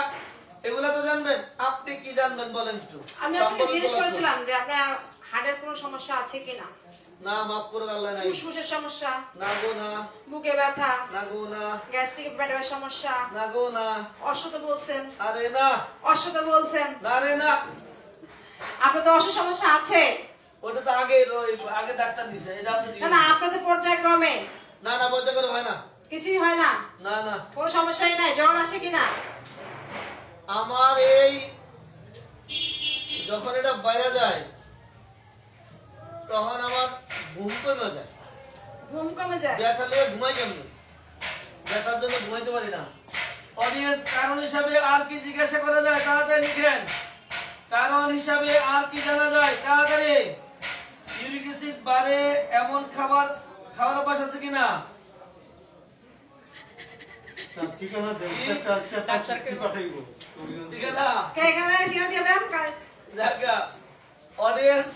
এগুলা তো জানবেন। আপনি কি জানবেন বলেন একটু? আমি আপনাকে জিজ্ঞেস করেছিলাম যে আপনার হাড়ের কোনো সমস্যা আছে কিনা। না, মাফ করুন আল্লাহ, নাই। ফুসফুসের সমস্যা? না গো না। বুকে ব্যথা? না গো না। গ্যাস্ট্রিক পেটের সমস্যা? না গো না। অশ্বত বলছেন? আরে না। অশ্বত বলছেন? না রে না। আপনার তো অসুখ সমস্যা আছে। ওটা তো আগে ডাক্তার দিছে, এটা আপনি না না, আপনার তো পর্যায়ক্রমে। না না, পর্যায়ক্রমে হয় না, কিছুই হয় না। না না, কোনো সমস্যাই নাই। জ্বর আসে কিনা? আমার এই যখন এটা বাইরে যায় তখন আমার ঘুম কমে যায়। ঘুম কমে যায়? ব্যথা লেগে ঘুমাই কেমনি, ব্যথার জন্য ঘুমাইতে পারি না। অডিয়েন্স, কারণ হিসাবে আর কি জিজ্ঞাসা করা যায় তাড়াতাড়ি লিখেন। কারণ হিসাবে আর কি জানা যায় তাড়াতাড়ি। ইউরিক অ্যাসিড বাড়ে এমন খাওয়ার অভ্যাস আছে কিনা? ঠিকানা দেন, ডাক্তারকে পাঠাইবো। ঠিকানা কে এখানে ঠিকানা দিয়ে দেন। জায়গা অডিয়েন্স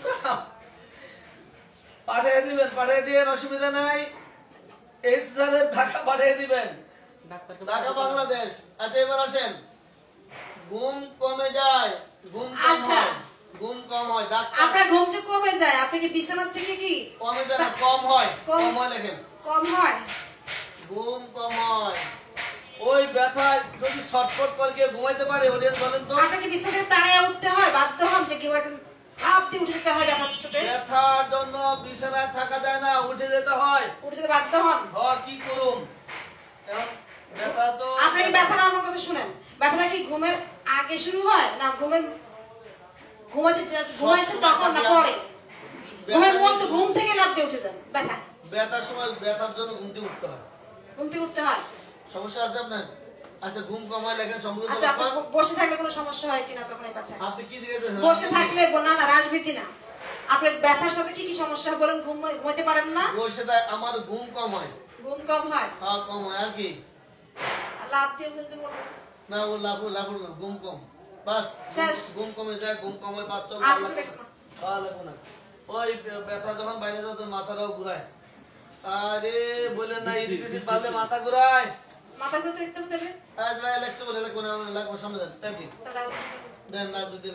পাঠিয়ে দিবেন, অসুবিধা নাই। এই স্যারে ঢাকা পাঠিয়ে দিবেন, ঢাকা বাংলাদেশ। আচ্ছা, এবার আসেন। ঘুম কমে যায়, ঘুম কম হয়, ঘুম কম হয়। ডাক্তার, আপনার ঘুম যে কমে যায়, আপনি কি বিছানার থেকে কি কমে যায় না, কম হয়, কম হয় লেখেন। কম হয়, ঘুম কম হয়। ওই ব্যথায় যদি ছটফট করে কেউ ঘুমাইতে পারে? অডিয়েন্স বলেন তো। আপনাকে বিছানা থেকে তাড়ায় উঠতে হয়, বাধ্য হন যে কেউ আপনি উঠে যেতে হয় ব্যথা চোটে? ব্যথার জন্য বিছানায় থাকা যায় না, উঠে যেতে হয়। উঠে যেতে বাধ্য হন? কি করুম এখন, ব্যথা তো। আপনি এই ব্যথাটা আমার কথা শুনেন। ব্যথাটা কি ঘুমের আগে শুরু হয় না ঘুমাইছে তখন না পরে? ঘুমের মধ্যে ঘুম থেকে লাফ দিয়ে উঠে যান ব্যথা? ব্যথার সময় ব্যথার জন্য ঘুম থেকে উঠতে হয়। ঘুম থেকে উঠতে হয়? সমস্যা আছে আপনার? আচ্ছা ঘুম কমায় লেখেন সম্পূর্ণ আচ্ছা আপনি বসে থাকলে কোনো সমস্যা হয় কিনা তখন এই ব্যথা? আপনি কি জিজ্ঞাসা বসে থাকলে না না রাজনীতি না, আপনার ব্যথার সাথে কি কি সমস্যা বলেন? ঘুমাইতে পারেন না? বসে আমার ঘুম কম হয়। ঘুম কম হয়? হ্যাঁ কম হয়। আর কি? লাভ দিয়ে বলতে বলুন না ও লাফু না, ঘুম কম বাস। শেষ। ঘুম কমে যায়, ঘুম কমে বাচ্চা আর কিছু দেখো না। ভালো লাগবে না। ওই ব্যথা যখন বাইরে যাও তখন মাথাটাও ঘুরায়। আরে বলেন না ইরিটেশন বাড়লে মাথা ঘুরায়। মাথা ঘুরতে লিখতে দেবে? আজ লাগতে বলে লাগবে না, লাগবে সামনে যান টাইপ দেন না দুদিন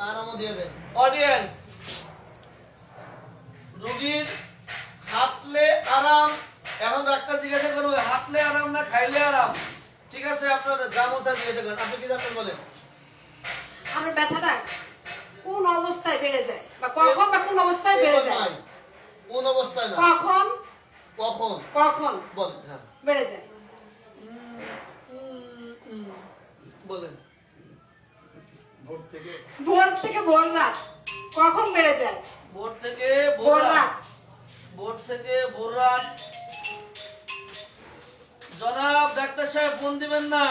আরামও দিয়ে দেন। অডিয়েন্স, রোগীর হাঁটলে আরাম, এখন ডাক্তার জিজ্ঞাসা করবে হাঁটলে আরাম না খাইলে আরাম? ঠিক আছে আপনার জামোসা জিজ্ঞাসা করেন, আপনি কি জানতেন বলেন? আমার ব্যথাটা কোন অবস্থায় বেড়ে যায় বা কখন বা কোন অবস্থায় বেড়ে যায়? কোন অবস্থায় না, কখন কখন কখন বলেন। হ্যাঁ বেড়ে যায় বলেন। ভোর থেকে ভোর রাত কখন বেড়ে যায়? ভোর থেকে ভোর রাত। ভোর থেকে ভোর রাত। জনাব ডাক্তার সাহেব ফোন দিবেন না।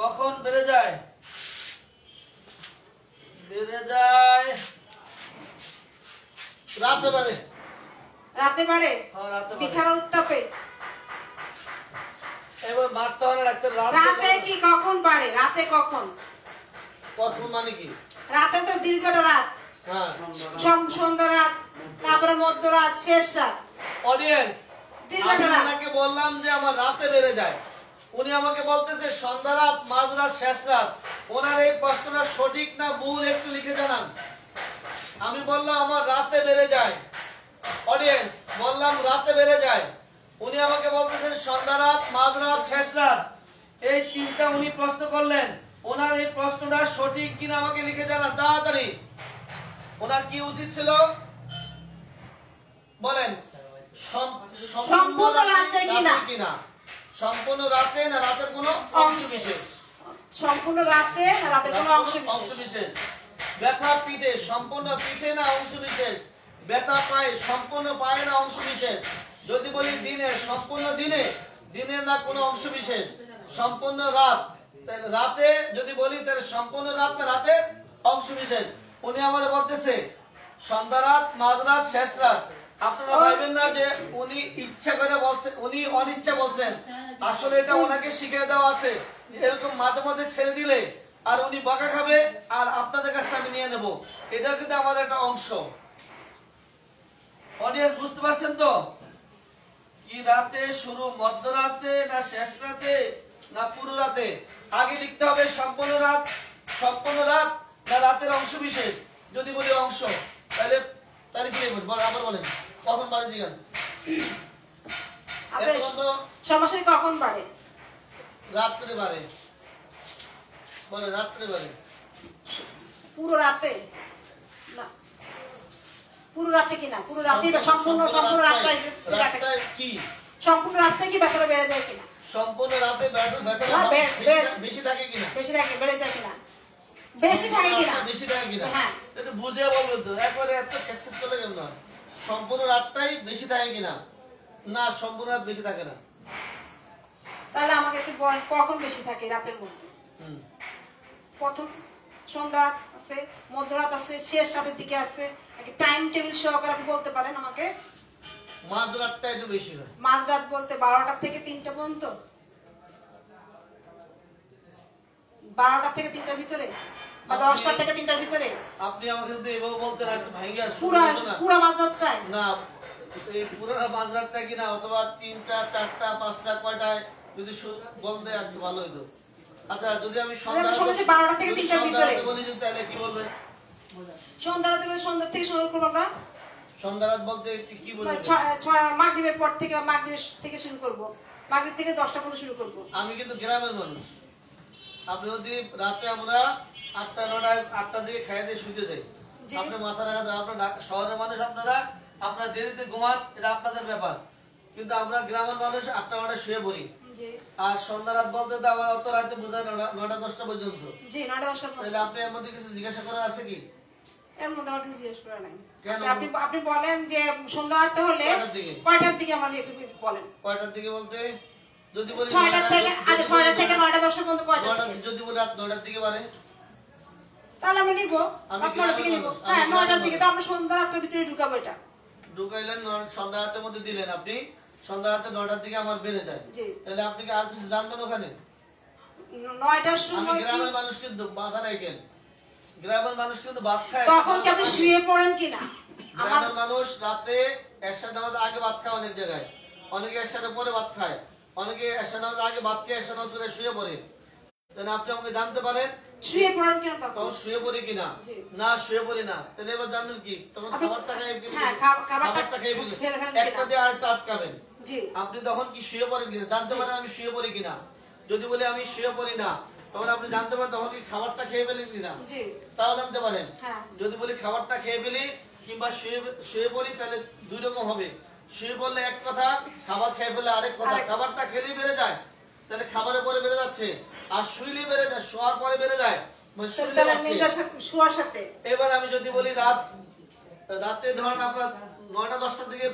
কখন বেড়ে যায়? বেড়ে যায় রাতে বাড়ে। রাতে বাড়ে? হ্যাঁ রাতে বাড়ে। বিছানার উত্তাপে? এবার মারতে হয় না ডাক্তার। রাতে কি কখন বাড়ে? রাতে কখন? কখন মানে কি? রাতে তো দীর্ঘটা রাত, হ্যাঁ সন্ধ্যা রাত, তারপরে মধ্যরাত, শেষ রাত, অডিয়েন্স, দীর্ঘটা আমি রাত। ওনাকে বললাম যে আমার রাতে বেড়ে যায়, উনি আমাকে বলতেছে সন্ধ্যা রাত, মাঝরাত, শেষ রাত। ওনার এই প্রশ্নটা সঠিক না ভুল একটু লিখে জানান। আমি বললাম আমার রাতে বেড়ে যায়। অডিয়েন্স, বললাম রাতে বেড়ে যায়, উনি আমাকে বলতেছেন সন্ধ্যা রাত, মাঝরাত, শেষ রাত। এই তিনটা উনি প্রশ্ন করলেন। ওনার এই প্রশ্নটা সঠিক কিনা আমাকে লিখে জানান তাড়াতাড়ি। ওনার কি উচিত ছিল বলেন? সম্পূর্ণ রাতে কিনা? সম্পূর্ণ রাতে না রাতের কোনো অংশ বিশেষ? সম্পূর্ণ রাতে না রাতের কোনো অংশ বিশেষ? ব্যথা পিঠে সম্পূর্ণ পিঠে না অংশ বিশেষ? ব্যথা পায়ে সম্পূর্ণ পায়ে না অংশ বিশেষ? যদি বলি দিনে, সম্পূর্ণ দিনে, দিনের না কোনো অংশ বিশেষ? সম্পূর্ণ রাত, রাতে যদি বলি তাহলে সম্পূর্ণ রাত না রাতের অংশ বিশেষ? উনি আমার বলতেছে সন্ধ্যা রাত, মাঝরাত, শেষ রাত। আপনারা ভাববেন না যে উনি ইচ্ছা করে বলছেন, উনি অনিচ্ছা বলছেন। আসলে এটা ওনাকে শিখিয়ে দেওয়া আছে। এরকম মাঝে মাঝে ছেড়ে দিলে আর উনি বকা খাবে আর আপনাদের কাছে আমি নিয়ে নেব। এটা কিন্তু আমাদের একটা অংশ। অডিয়েন্স বুঝতে পারছেন তো? কি রাতে শুরু, মধ্যরাতে না শেষ রাতে না পুরো রাতে? আগে লিখতে হবে সম্পূর্ণ রাত, সম্পূর্ণ রাত না রাতের অংশ বিশেষ? যদি বলি অংশ তাহলে তাহলে কি লিখবেন আবার বলেন? কখন বাড়ে জিগান? সমস্যা কখন বাড়ে? রাত্রে বাড়ে। বলে রাত্রে বাড়ে। পুরো রাতে না, পুরো রাতে কি না? পুরো রাতেই বা সম্পূর্ণ রাতটাই কি? সম্পূর্ণ রাতটাই কি ব্যথাটা বেড়ে যায় কিনা? সম্পূর্ণ রাতে ব্যথাটা বেশি থাকে কিনা? বেশি থাকে, বেড়ে যায় কিনা? বেশি থাকে কিনা? বেশি থাকে কিনা? হ্যাঁ একটু বুঝিয়ে বলবেন তো, একবারে এত কেসেস চলে গেল না। সম্পূর্ণ রাতটাই বেশি থাকে কিনা? না সম্পূর্ণ রাত বেশি থাকে না। তাহলে আমাকে একটু বল কখন বেশি থাকে রাতের মধ্যে? প্রথম সন্ধ্যা আছে, মধ্যরাত আছে, শেষ রাতের দিকে আছে, টাইম টেবিল সহকারে আপনি বলতে পারেন আমাকে? মাঝরাতটা একটু বেশি হয়। মাঝরাত বলতে 12টা থেকে 3টা পর্যন্ত? 12টা থেকে 3টার ভিতরে বা 10টা থেকে 3টার ভিতরে? আপনি আমাকে যদি এভাবে বলতেন একটু ভাঙিয়ে পুরো মাঝরাতটাই না, এই পুরো মাঝরাতটা কিনা অথবা 3টা 4টা 5টা কয়টায় যদি বলতে একটু ভালো হইতো। আচ্ছা যদি আমি সন্ধ্যা 12টা থেকে 3টার ভিতরে বলি তাহলে কি বলবেন? সন্ধ্যা থেকে শুরু করব আমরা। সন্ধ্যা রাত বলতে কি বলবেন? মাগরিবের পর থেকে, মাগরিব থেকে শুরু করব, মাগরিব থেকে 10টা পর্যন্ত শুরু করব। আমি কিন্তু গ্রামের মানুষ। আপনি যদি রাতে আমরা 8টা 9টায় 8টার দিকে খাইয়ে দিয়ে শুতে যাই, আপনি মাথা রাখা, আপনার শহরের মানুষ আপনারা দেরিতে ঘুমান, এটা আপনাদের ব্যাপার। কিন্তু আমরা গ্রামের মানুষ 8টা 9টায় শুয়ে পড়ি। আর সন্ধ্যা রাত বলতে তো আমার অত রাতে বোঝায় 9টা 10টা পর্যন্ত। জি 9টা 10টা। তাহলে আপনি এর মধ্যে কিছু জিজ্ঞাসা করার আছে কি? এর মধ্যে আর কিছু জিজ্ঞেস করা নাই। কেন? আপনি বলেন যে সন্ধ্যা 8টা হলে কয়টার দিকে? কয়টার দিকে আমার একটু বলেন। কয়টার দিকে বলতে যদি বলি 6টা থেকে, আচ্ছা 6টা থেকে 9টা 10টা পর্যন্ত কয়টা? যদি বলি রাত 9টার দিকে পারে, তাহলে আমরা নিব আমি রাত 9টার দিকে নিব। গ্রামের হ্যাঁ মানুষ, 9টার দিকে, তো আমরা সন্ধ্যা 8টার ভিতরে ঢুকাবো এটা। ঢুকাইলেন সন্ধ্যা রাতের মধ্যে দিলেন আপনি, সন্ধ্যা রাতে 9টার দিকে আমার বেড়ে যায়, জি। তাহলে আপনি কি আর কিছু জানবেন ওখানে? 9টার আমি সময় গ্রামের মানুষ কিন্তু বাধা রাখেন, গ্রামের মানুষ কিন্তু ভাত খায়। তখন কি আপনি শুয়ে পড়েন কিনা? আমার গ্রামের মানুষ রাতে এশার নামাজ আগে ভাত খায়, অনেক জায়গায় অনেকে এশার পরে ভাত খায়, অনেকে এশার নামাজ আগে ভাত খেয়ে এশার নামাজ পড়ে শুয়ে পড়ে। তাহলে আপনি আমাকে জানতে পারেন শুয়ে পড়েন কিনা তখন? তখন শুয়ে পড়ি কিনা? জি। না শুয়ে পড়ি না। তাহলে এবার জানবেন কি তখন আপনি- খাবারটা খাই হ্যাঁ, খাবারটা খেয়ে ফেলি, ফেলে ফেলেন একটা কিনা? দিয়ে আরেকটা আটকাবেন। জি আপনি তখন কি শুয়ে পড়েন কিনা জানতে পারেন আমি শুয়ে পড়ি কিনা। যদি বলি আমি শুয়ে পড়ি না, তখন আপনি জানতে পারেন তখন কি খাবারটা খেয়ে ফেলেন কিনা, জি তাও জানতে পারেন। হ্যাঁ যদি বলি খাবারটা খেয়ে ফেলি কিংবা শুয়ে পড়ি, তাহলে দুই রকম হবে। শুয়ে পড়লে এক কথা, খাবার খেয়ে ফেলে আরেক কথা। খাবারটা খেলেই বেড়ে যায়, তাহলে খাবারের পরে বেড়ে যাচ্ছে, আর শুইলেই বেড়ে যায়, শোয়ার পরে বেড়ে যায়, মানে শুইলে তাহলে বাড়ছে। মেয়েটার সাথে শোয়ার সাথে এবার আমি যদি বলি রাতে ধরেন আপনার 9টা 10টার দিকে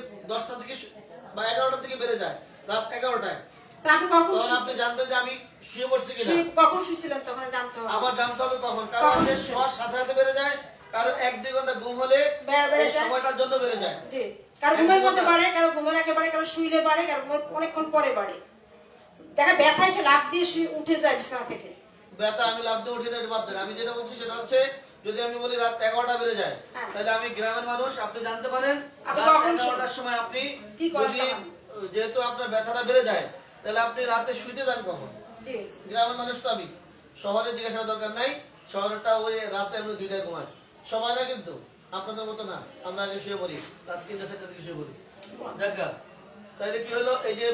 বা 11টার দিকে বেড়ে যায়, রাত 11টায়, তা আপনি কখন তখন আপনি জানবেন যে আমি শুয়ে পড়ছি কিনা। কখন শুয়েছিলেন তখন জানতে হবে। আবার জানতে হবে কখন, কারণ কখন? সে শোয়ার সাথে সাথে বেড়ে যায়, কারো 1-2 ঘন্টা ঘুম হলে বেড়ে এই যায়। সময়টার জন্য বেড়ে যায়। জি কারো ঘুমের মধ্যে বাড়ে, কারো ঘুমের আগে বাড়ে, কারো শুইলে বাড়ে, কারো অনেকক্ষণ পরে বাড়ে। দেখা ব্যথা এসে লাফ দিয়ে উঠে যায় বিছানা থেকে। ব্যথা আমি লাভ দিয়ে উঠে না, এটা বাদ দেন। আমি যেটা বলছি সেটা হচ্ছে যদি আমি বলি রাত 11টা বেড়ে যায়, হ্যাঁ। তাহলে আমি গ্রামের মানুষ, আপনি জানতে পারেন আপনি রাত কখন 11টার সময় আপনি কি করেন যদি তখন? যেহেতু আপনার ব্যথাটা বেড়ে যায়, তাহলে আপনি রাতে শুইতে যান কখন? জি গ্রামের মানুষ তো আমি, শহরে জিজ্ঞাসা করার দরকার নাই, শহরটা ওই রাতে আমরা 2টায় ঘুমাই, সবাই না কিন্তু আপনাদের মতো না, আমরা আগে শুয়ে পড়ি রাত 3-4টার দিকে শুয়ে পড়ি। জায়গা তাহলে কি হলো, এই যে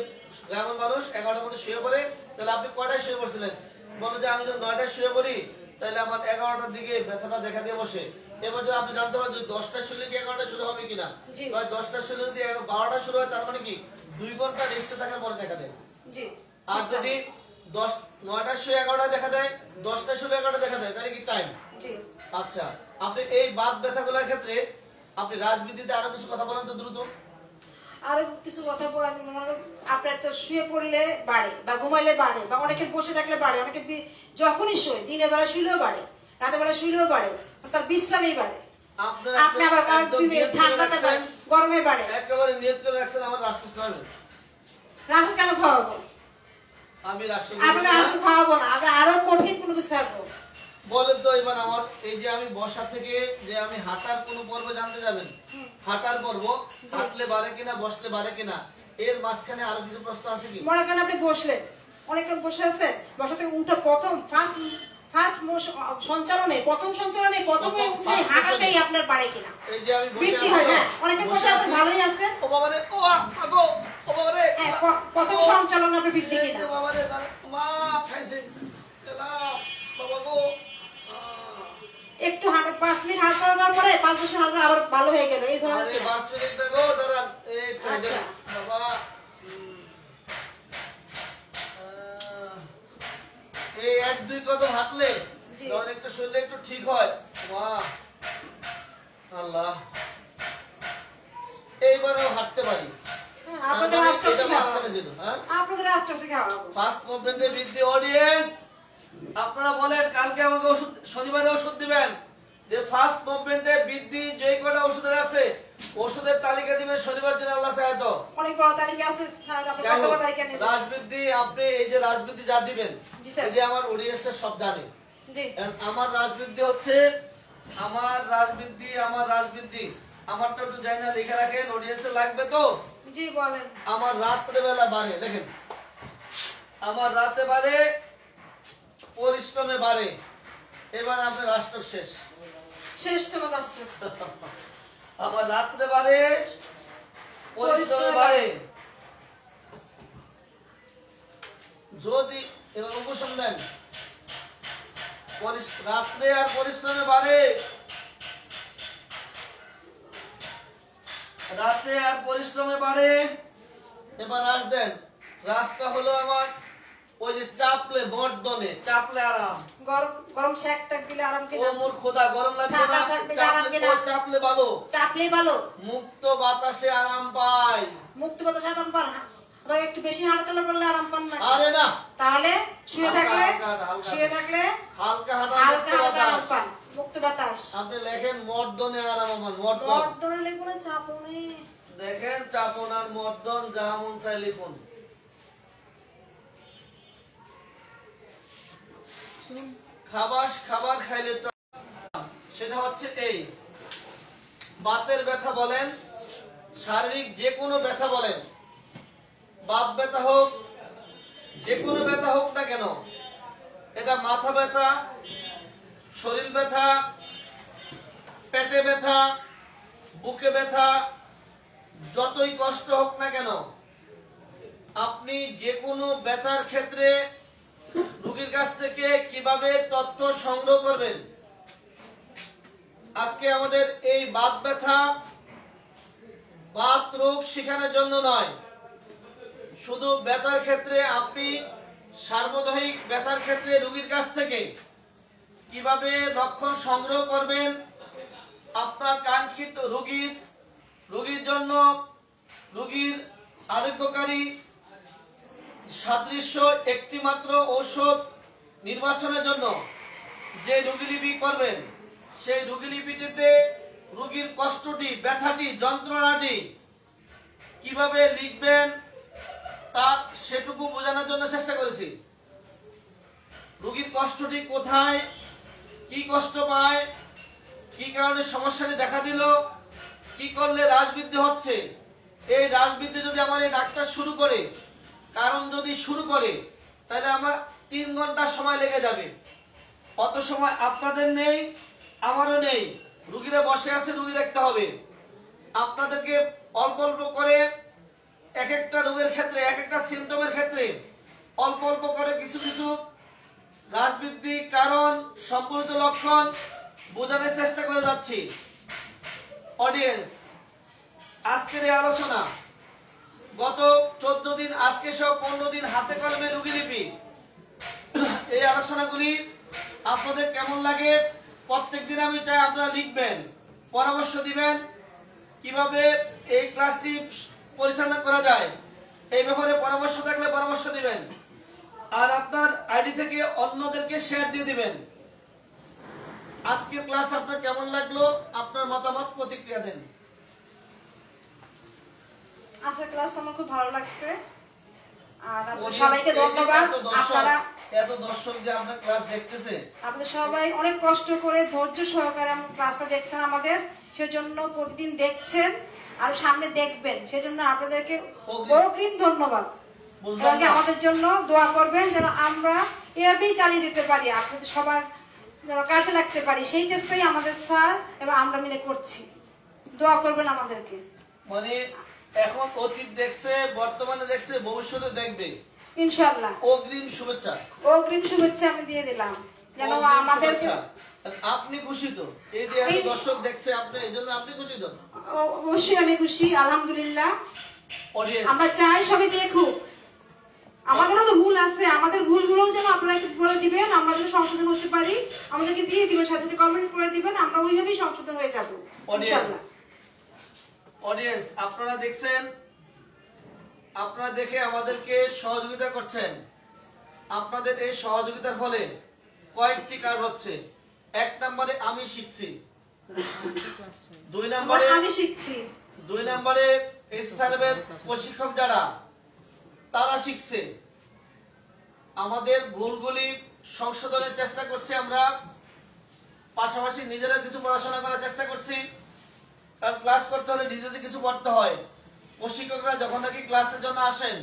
গ্রামের মানুষ 11টার মধ্যে শুয়ে পড়ে, তাহলে আপনি কয়টায় শুয়ে পড়ছিলেন? বলো যে আমি যদি 9টায় শুয়ে পড়ি, তাহলে আমার 11টার দিকে ব্যথাটা দেখা দিয়ে বসে। এবার যদি আপনি জানতে পারেন যদি 10টায় শুলে কি 11টায় শুরু হবে কিনা, জি। 10টায় শুলে যদি 12টা শুরু হয়, তার মানে কি 2 ঘন্টা রেস্টে থাকার পরে দেখা দেয়। জি আর যদি 9টার শুয়ে 11টায় দেখা দেয়, 10টায় শুলে 11টায় দেখা দেয়, তাহলে কি টাইম? জি আচ্ছা, আপনি এই বাত ব্যথাগুলোর ক্ষেত্রে আপনি রাজনীতিতে আরো কিছু কথা বলেন তো দ্রুত। আরো কিছু কথা আমি মনে হয় আপনার তো শুয়ে পড়লে বাড়ে বা ঘুমাইলে বাড়ে বা অনেকে বসে থাকলে বাড়ে, অনেকে যখনই শোয়, দিনের বেলা শুইলেও বাড়ে, রাতের বেলা শুইলেও বাড়ে, তার বিশ্রামেই বাড়ে। আপনি আবার ঠান্ডাতে গরমে বাড়ে। একেবারে নিয়ত করে রাখছেন আমার রাষ্ট্র খাওয়াবেন। রাষ্ট্র কেন খাওয়াবো? আমি রাষ্ট্র আপনাকে রাষ্ট্র খাওয়াবো না, আমি আরো কঠিন কোনো কিছু খাবো। বলেন তো এবার আমার এই যে আমি বসা থেকে যে আমি হাঁটার কোন পর্ব জানতে যাবেন, হাঁটার পর্ব, হাঁটলে বাড়ে কিনা, বসলে বাড়ে কিনা, এর মাঝখানে আরো কিছু প্রশ্ন আছে কি? মনে করেন আপনি বসলেন, অনেকক্ষণ বসে আছে, বসা থেকে উঠে প্রথম সঞ্চালনে প্রথমে উঠে হাঁটাতেই আপনার বাড়ে কিনা এই যে আমি বসে বৃদ্ধি আছি, হয়। হ্যাঁ অনেকে বসে আছে ভালোই আছে, ও বাবা রে, ও আগো, ও বাবা রে, হ্যাঁ প্রথম সঞ্চালন আপনার বৃদ্ধি এই কিনা। যে বাবা রে, মা খাইছে তেলা বাবা গো। একটু 5 মিনিট হাঁটা চলার পরে 5-10 মিনিট হাঁটলে আবার ভালো হয়ে গেল, এই ধরনের। আরে 5 মিনিট গো দাঁড়ান, এই আচ্ছা। বাবা এই 1-2 কদম হাঁটলে জি। যখন একটু শরীরে একটু ঠিক হয়, বাহ আল্লাহ, এইবারও হাঁটতে পারি। হ্যাঁ, আপনাদের রাষ্ট্র এটা শিখাও, মাঝখানে ছিল, হ্যাঁ? আপনাদের রাষ্ট্র শিখাও। ফার্স্ট মুভমেন্টে বৃদ্ধি। অডিয়েন্স আপনারা বলেন কালকে আমাকে ওষুধ, শনিবারে ওষুধ দিবেন, যে ফার্স্ট মুভমেন্টে বৃদ্ধি যেই কটা ওষুধের আছে ওষুধের তালিকা দিবেন শনিবার দিন, আল্লাহ চায় তো। অনেক বড় তালিকা আছে স্যার, আপনি যাই কত হোক, বড় তালিকা নেবেন? রাজবৃদ্ধি আপনি এই যে রাজবৃদ্ধি যা দিবেন, জি স্যার। এই যে আমার অডিয়েন্স সব জানে। জি আমার রাজবৃদ্ধি হচ্ছে আমার রাজবৃদ্ধি আমারটা একটু জানি না, লিখে রাখেন, অডিয়েন্সে লাগবে তো। জি বলেন। আমার রাত্রে বেলা বাড়ে, দেখেন আমার রাতে বাড়ে, পরিশ্রমে বাড়ে। এবার আপনার রাষ্ট্র শেষ। শেষ তোমার রাষ্ট্র। আমার রাত্রে বাড়ে, পরিশ্রমে বাড়ে। যদি এবার উপশম দেন, রাত্রে আর পরিশ্রমে বাড়ে, রাতে আর পরিশ্রমে বাড়ে। এবার রাস দেন, রাসটা হলো আমার ওই যে চাপলে মর্দনে চাপলে আরাম। গরম গরম শেক টাক দিলে আরাম ও কিনা? মোর খোদা গরম লাগবে না, ঠান্ডা শেক দিলে আরাম কিনা? চাপলে ভালো, চাপলেই ভালো। মুক্ত বাতাসে আরাম পায়। মুক্ত বাতাসে আরাম পান, আবার একটু বেশি হাঁটাচলা করলে আরাম পান না? আরে না, তাহলে শুয়ে হালকা থাকলে হালকা শুয়ে থাকলে হালকা হালকা হাঁটা হাঁটাতে আরাম পান, মুক্ত বাতাস। আপনি লেখেন মর্দনে আরাম আমার মর্দন। মর ধরে লিখবো না চাপনে? দেখেন চাপন আর মর্দন যা মন চাই লিখুন। খাবার খাইলে তো সেটা হচ্ছে এই বাতের ব্যথা বলেন, শারীরিক যে কোনো ব্যথা বলেন, বাত ব্যথা হোক, যে কোনো ব্যথা হোক না কেন, এটা মাথা ব্যথা, শরীর ব্যথা, পেটে ব্যথা, বুকে ব্যথা, যতই কষ্ট হোক না কেন, আপনি যে কোনো ব্যথার ক্ষেত্রে রোগীর কাছ থেকে কিভাবে তথ্য সংগ্রহ করবেন। আজকে আমাদের এই বাত ব্যথা, বাত রোগ শেখানোর জন্য নয়, শুধু ব্যথার ক্ষেত্রে আপনি সার্বদৈহিক ব্যথার ক্ষেত্রে রোগীর কাছ থেকে কিভাবে লক্ষণ সংগ্রহ করবেন, আপনার কাঙ্ক্ষিত রোগীর জন্য রোগীর আরোগ্যকারী সাদৃশ্য একটি মাত্র ঔষধ নির্বাচনের জন্য যে রোগীলিপি করবেন, সেই রোগীলিপিটিতে রোগীর কষ্টটি, ব্যথাটি, যন্ত্রণাটি কিভাবে লিখবেন তা সেটুকু বোঝানোর জন্য চেষ্টা করেছি। রোগীর কষ্টটি কোথায়, কি কষ্ট পায়, কি কারণে সমস্যাটি দেখা দিল, কি করলে হ্রাসবৃদ্ধি হচ্ছে, এই হ্রাসবৃদ্ধি যদি আমার এই ডাক্তার শুরু করে, কারণ যদি শুরু করে, তাহলে আমার 3 ঘন্টা সময় লেগে যাবে। অত সময় আপনাদের নেই, আমারও নেই। রোগীরা বসে আছে, রোগী দেখতে হবে। আপনাদেরকে অল্প অল্প করে এক একটা রোগের ক্ষেত্রে, এক একটা সিমটমের ক্ষেত্রে অল্প অল্প করে কিছু কিছু হ্রাসবৃদ্ধি কারণ, সম্পর্কিত লক্ষণ বোঝানোর চেষ্টা করে যাচ্ছি। অডিয়েন্স, আজকের এই আলোচনা গত 14 দিন, আজকে সহ 15 দিন হাতে কলমে রোগীলিপি, এই আলোচনাগুলি আপনাদের কেমন লাগে প্রত্যেকদিন আমি চাই আপনারা লিখবেন, পরামর্শ দিবেন কিভাবে এই ক্লাসটি পরিচালনা করা যায়, এই ব্যাপারে পরামর্শ থাকলে পরামর্শ দিবেন, আর আপনার আইডি থেকে অন্যদেরকে শেয়ার দিয়ে দিবেন। আজকের ক্লাস আপনার কেমন লাগলো, আপনার মতামত প্রতিক্রিয়া দেন। আজকের ক্লাস আমার খুব ভালো লাগছে, আর আপনাদের সবাইকে ধন্যবাদ। আপনারা এত দর্শক যে আপনার ক্লাস দেখতেছে, আপনাদের সবাই অনেক কষ্ট করে ধৈর্য সহকারে আমার ক্লাসটা দেখছেন, আমাদের সেজন্য প্রতিদিন দেখছেন আর সামনে দেখবেন, সেজন্য আপনাদেরকে অগ্রিম ধন্যবাদ। এবং আমাদের জন্য দোয়া করবেন যেন আমরা এভাবেই চালিয়ে যেতে পারি, আপনাদের সবার যেন কাজে লাগতে পারি, সেই চেষ্টাই আমাদের স্যার এবং আমরা মিলে করছি। দোয়া করবেন আমাদেরকে। মানে এখন অতীত দেখছে, বর্তমানে দেখছে, ভবিষ্যতে দেখবে ইনশাআল্লাহ। অগ্রিম শুভেচ্ছা। অগ্রিম শুভেচ্ছা আমি দিয়ে দিলাম যেন আমাদেরকে। আপনি খুশি তো এই যে এত দর্শক দেখছে, আপনি এইজন্য আপনি খুশি তো? অবশ্যই আমি খুশি, আলহামদুলিল্লাহ। অডিয়েন্স, আমরা চাই সবাই দেখুক, আমাদেরও তো ভুল আছে, আমাদের ভুলগুলো যেন আপনারা একটু বলে দিবেন, আমরা যেন সংশোধন করতে পারি, আমাদেরকে দিয়ে দিবেন, সাথে সাথে কমেন্ট করে দিবেন, আমরা ওইভাবেই সংশোধন হয়ে যাব ইনশাআল্লাহ। অডিয়েন্স, আপনারা দেখছেন, আপনারা দেখে আমাদেরকে সহযোগিতা করছেন। আপনাদের এই সহযোগিতার ফলে কয়েকটি কাজ হচ্ছে। 1 নম্বরে আমি শিখছি, 2 নম্বরে আমি শিখছি, 2 নম্বরে এসএসআরএর প্রশিক্ষক যারা তারা শিখছে। আমাদের ভুলগুলি সংশোধনের চেষ্টা করছি আমরা, পাশাপাশি নিজেরা কিছু পড়াশোনা করার চেষ্টা করছি। কারণ ক্লাস করতে হলে নিজেদের কিছু পড়তে হয়। প্রশিক্ষকরা যখন নাকি ক্লাসের জন্য আসেন,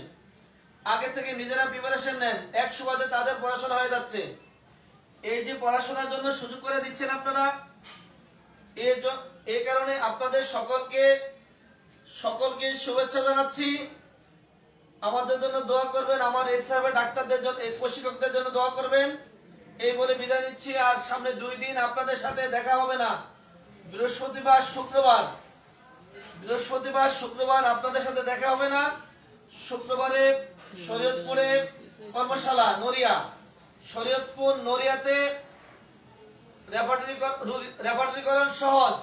আগে থেকে নিজেরা প্রিপারেশন নেন, এক সুবাদে তাদের পড়াশোনা হয়ে যাচ্ছে। এই যে পড়াশোনার জন্য সুযোগ করে দিচ্ছেন আপনারা, এই কারণে আপনাদের সকলকে শুভেচ্ছা জানাচ্ছি। আমাদের জন্য দোয়া করবেন, আমার এসএসআরএর ডাক্তারদের জন্য, এই প্রশিক্ষকদের জন্য দোয়া করবেন। এই বলে বিদায় নিচ্ছি। আর সামনে 2 দিন আপনাদের সাথে দেখা হবে না, বৃহস্পতিবার শুক্রবার আপনাদের সাথে দেখা হবে না। শুক্রবারে শরীয়তপুরে কর্মশালা নড়িয়া, শরীয়তপুর নড়িয়াতে রেপার্টরিকরণ সহজ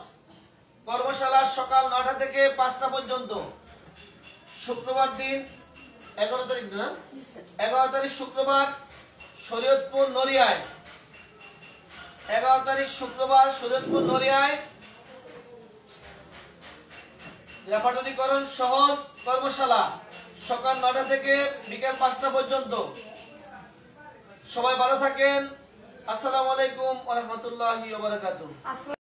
কর্মশালা সকাল 9টা থেকে 5টা পর্যন্ত। শুক্রবার দিন 11 তারিখ না, 11 তারিখ শুক্রবার শরীয়তপুর নড়িয়ায়, 11 তারিখ শুক্রবার শরীয়তপুর নড়িয়ায় রেপার্টরিকরণ সহজ কর্মশালা সকাল 9টা থেকে বিকেল 5টা পর্যন্ত। সবাই ভালো থাকেন। আসসালামু আলাইকুম ওয়া রাহমাতুল্লাহি ওয়া বারাকাতুহু।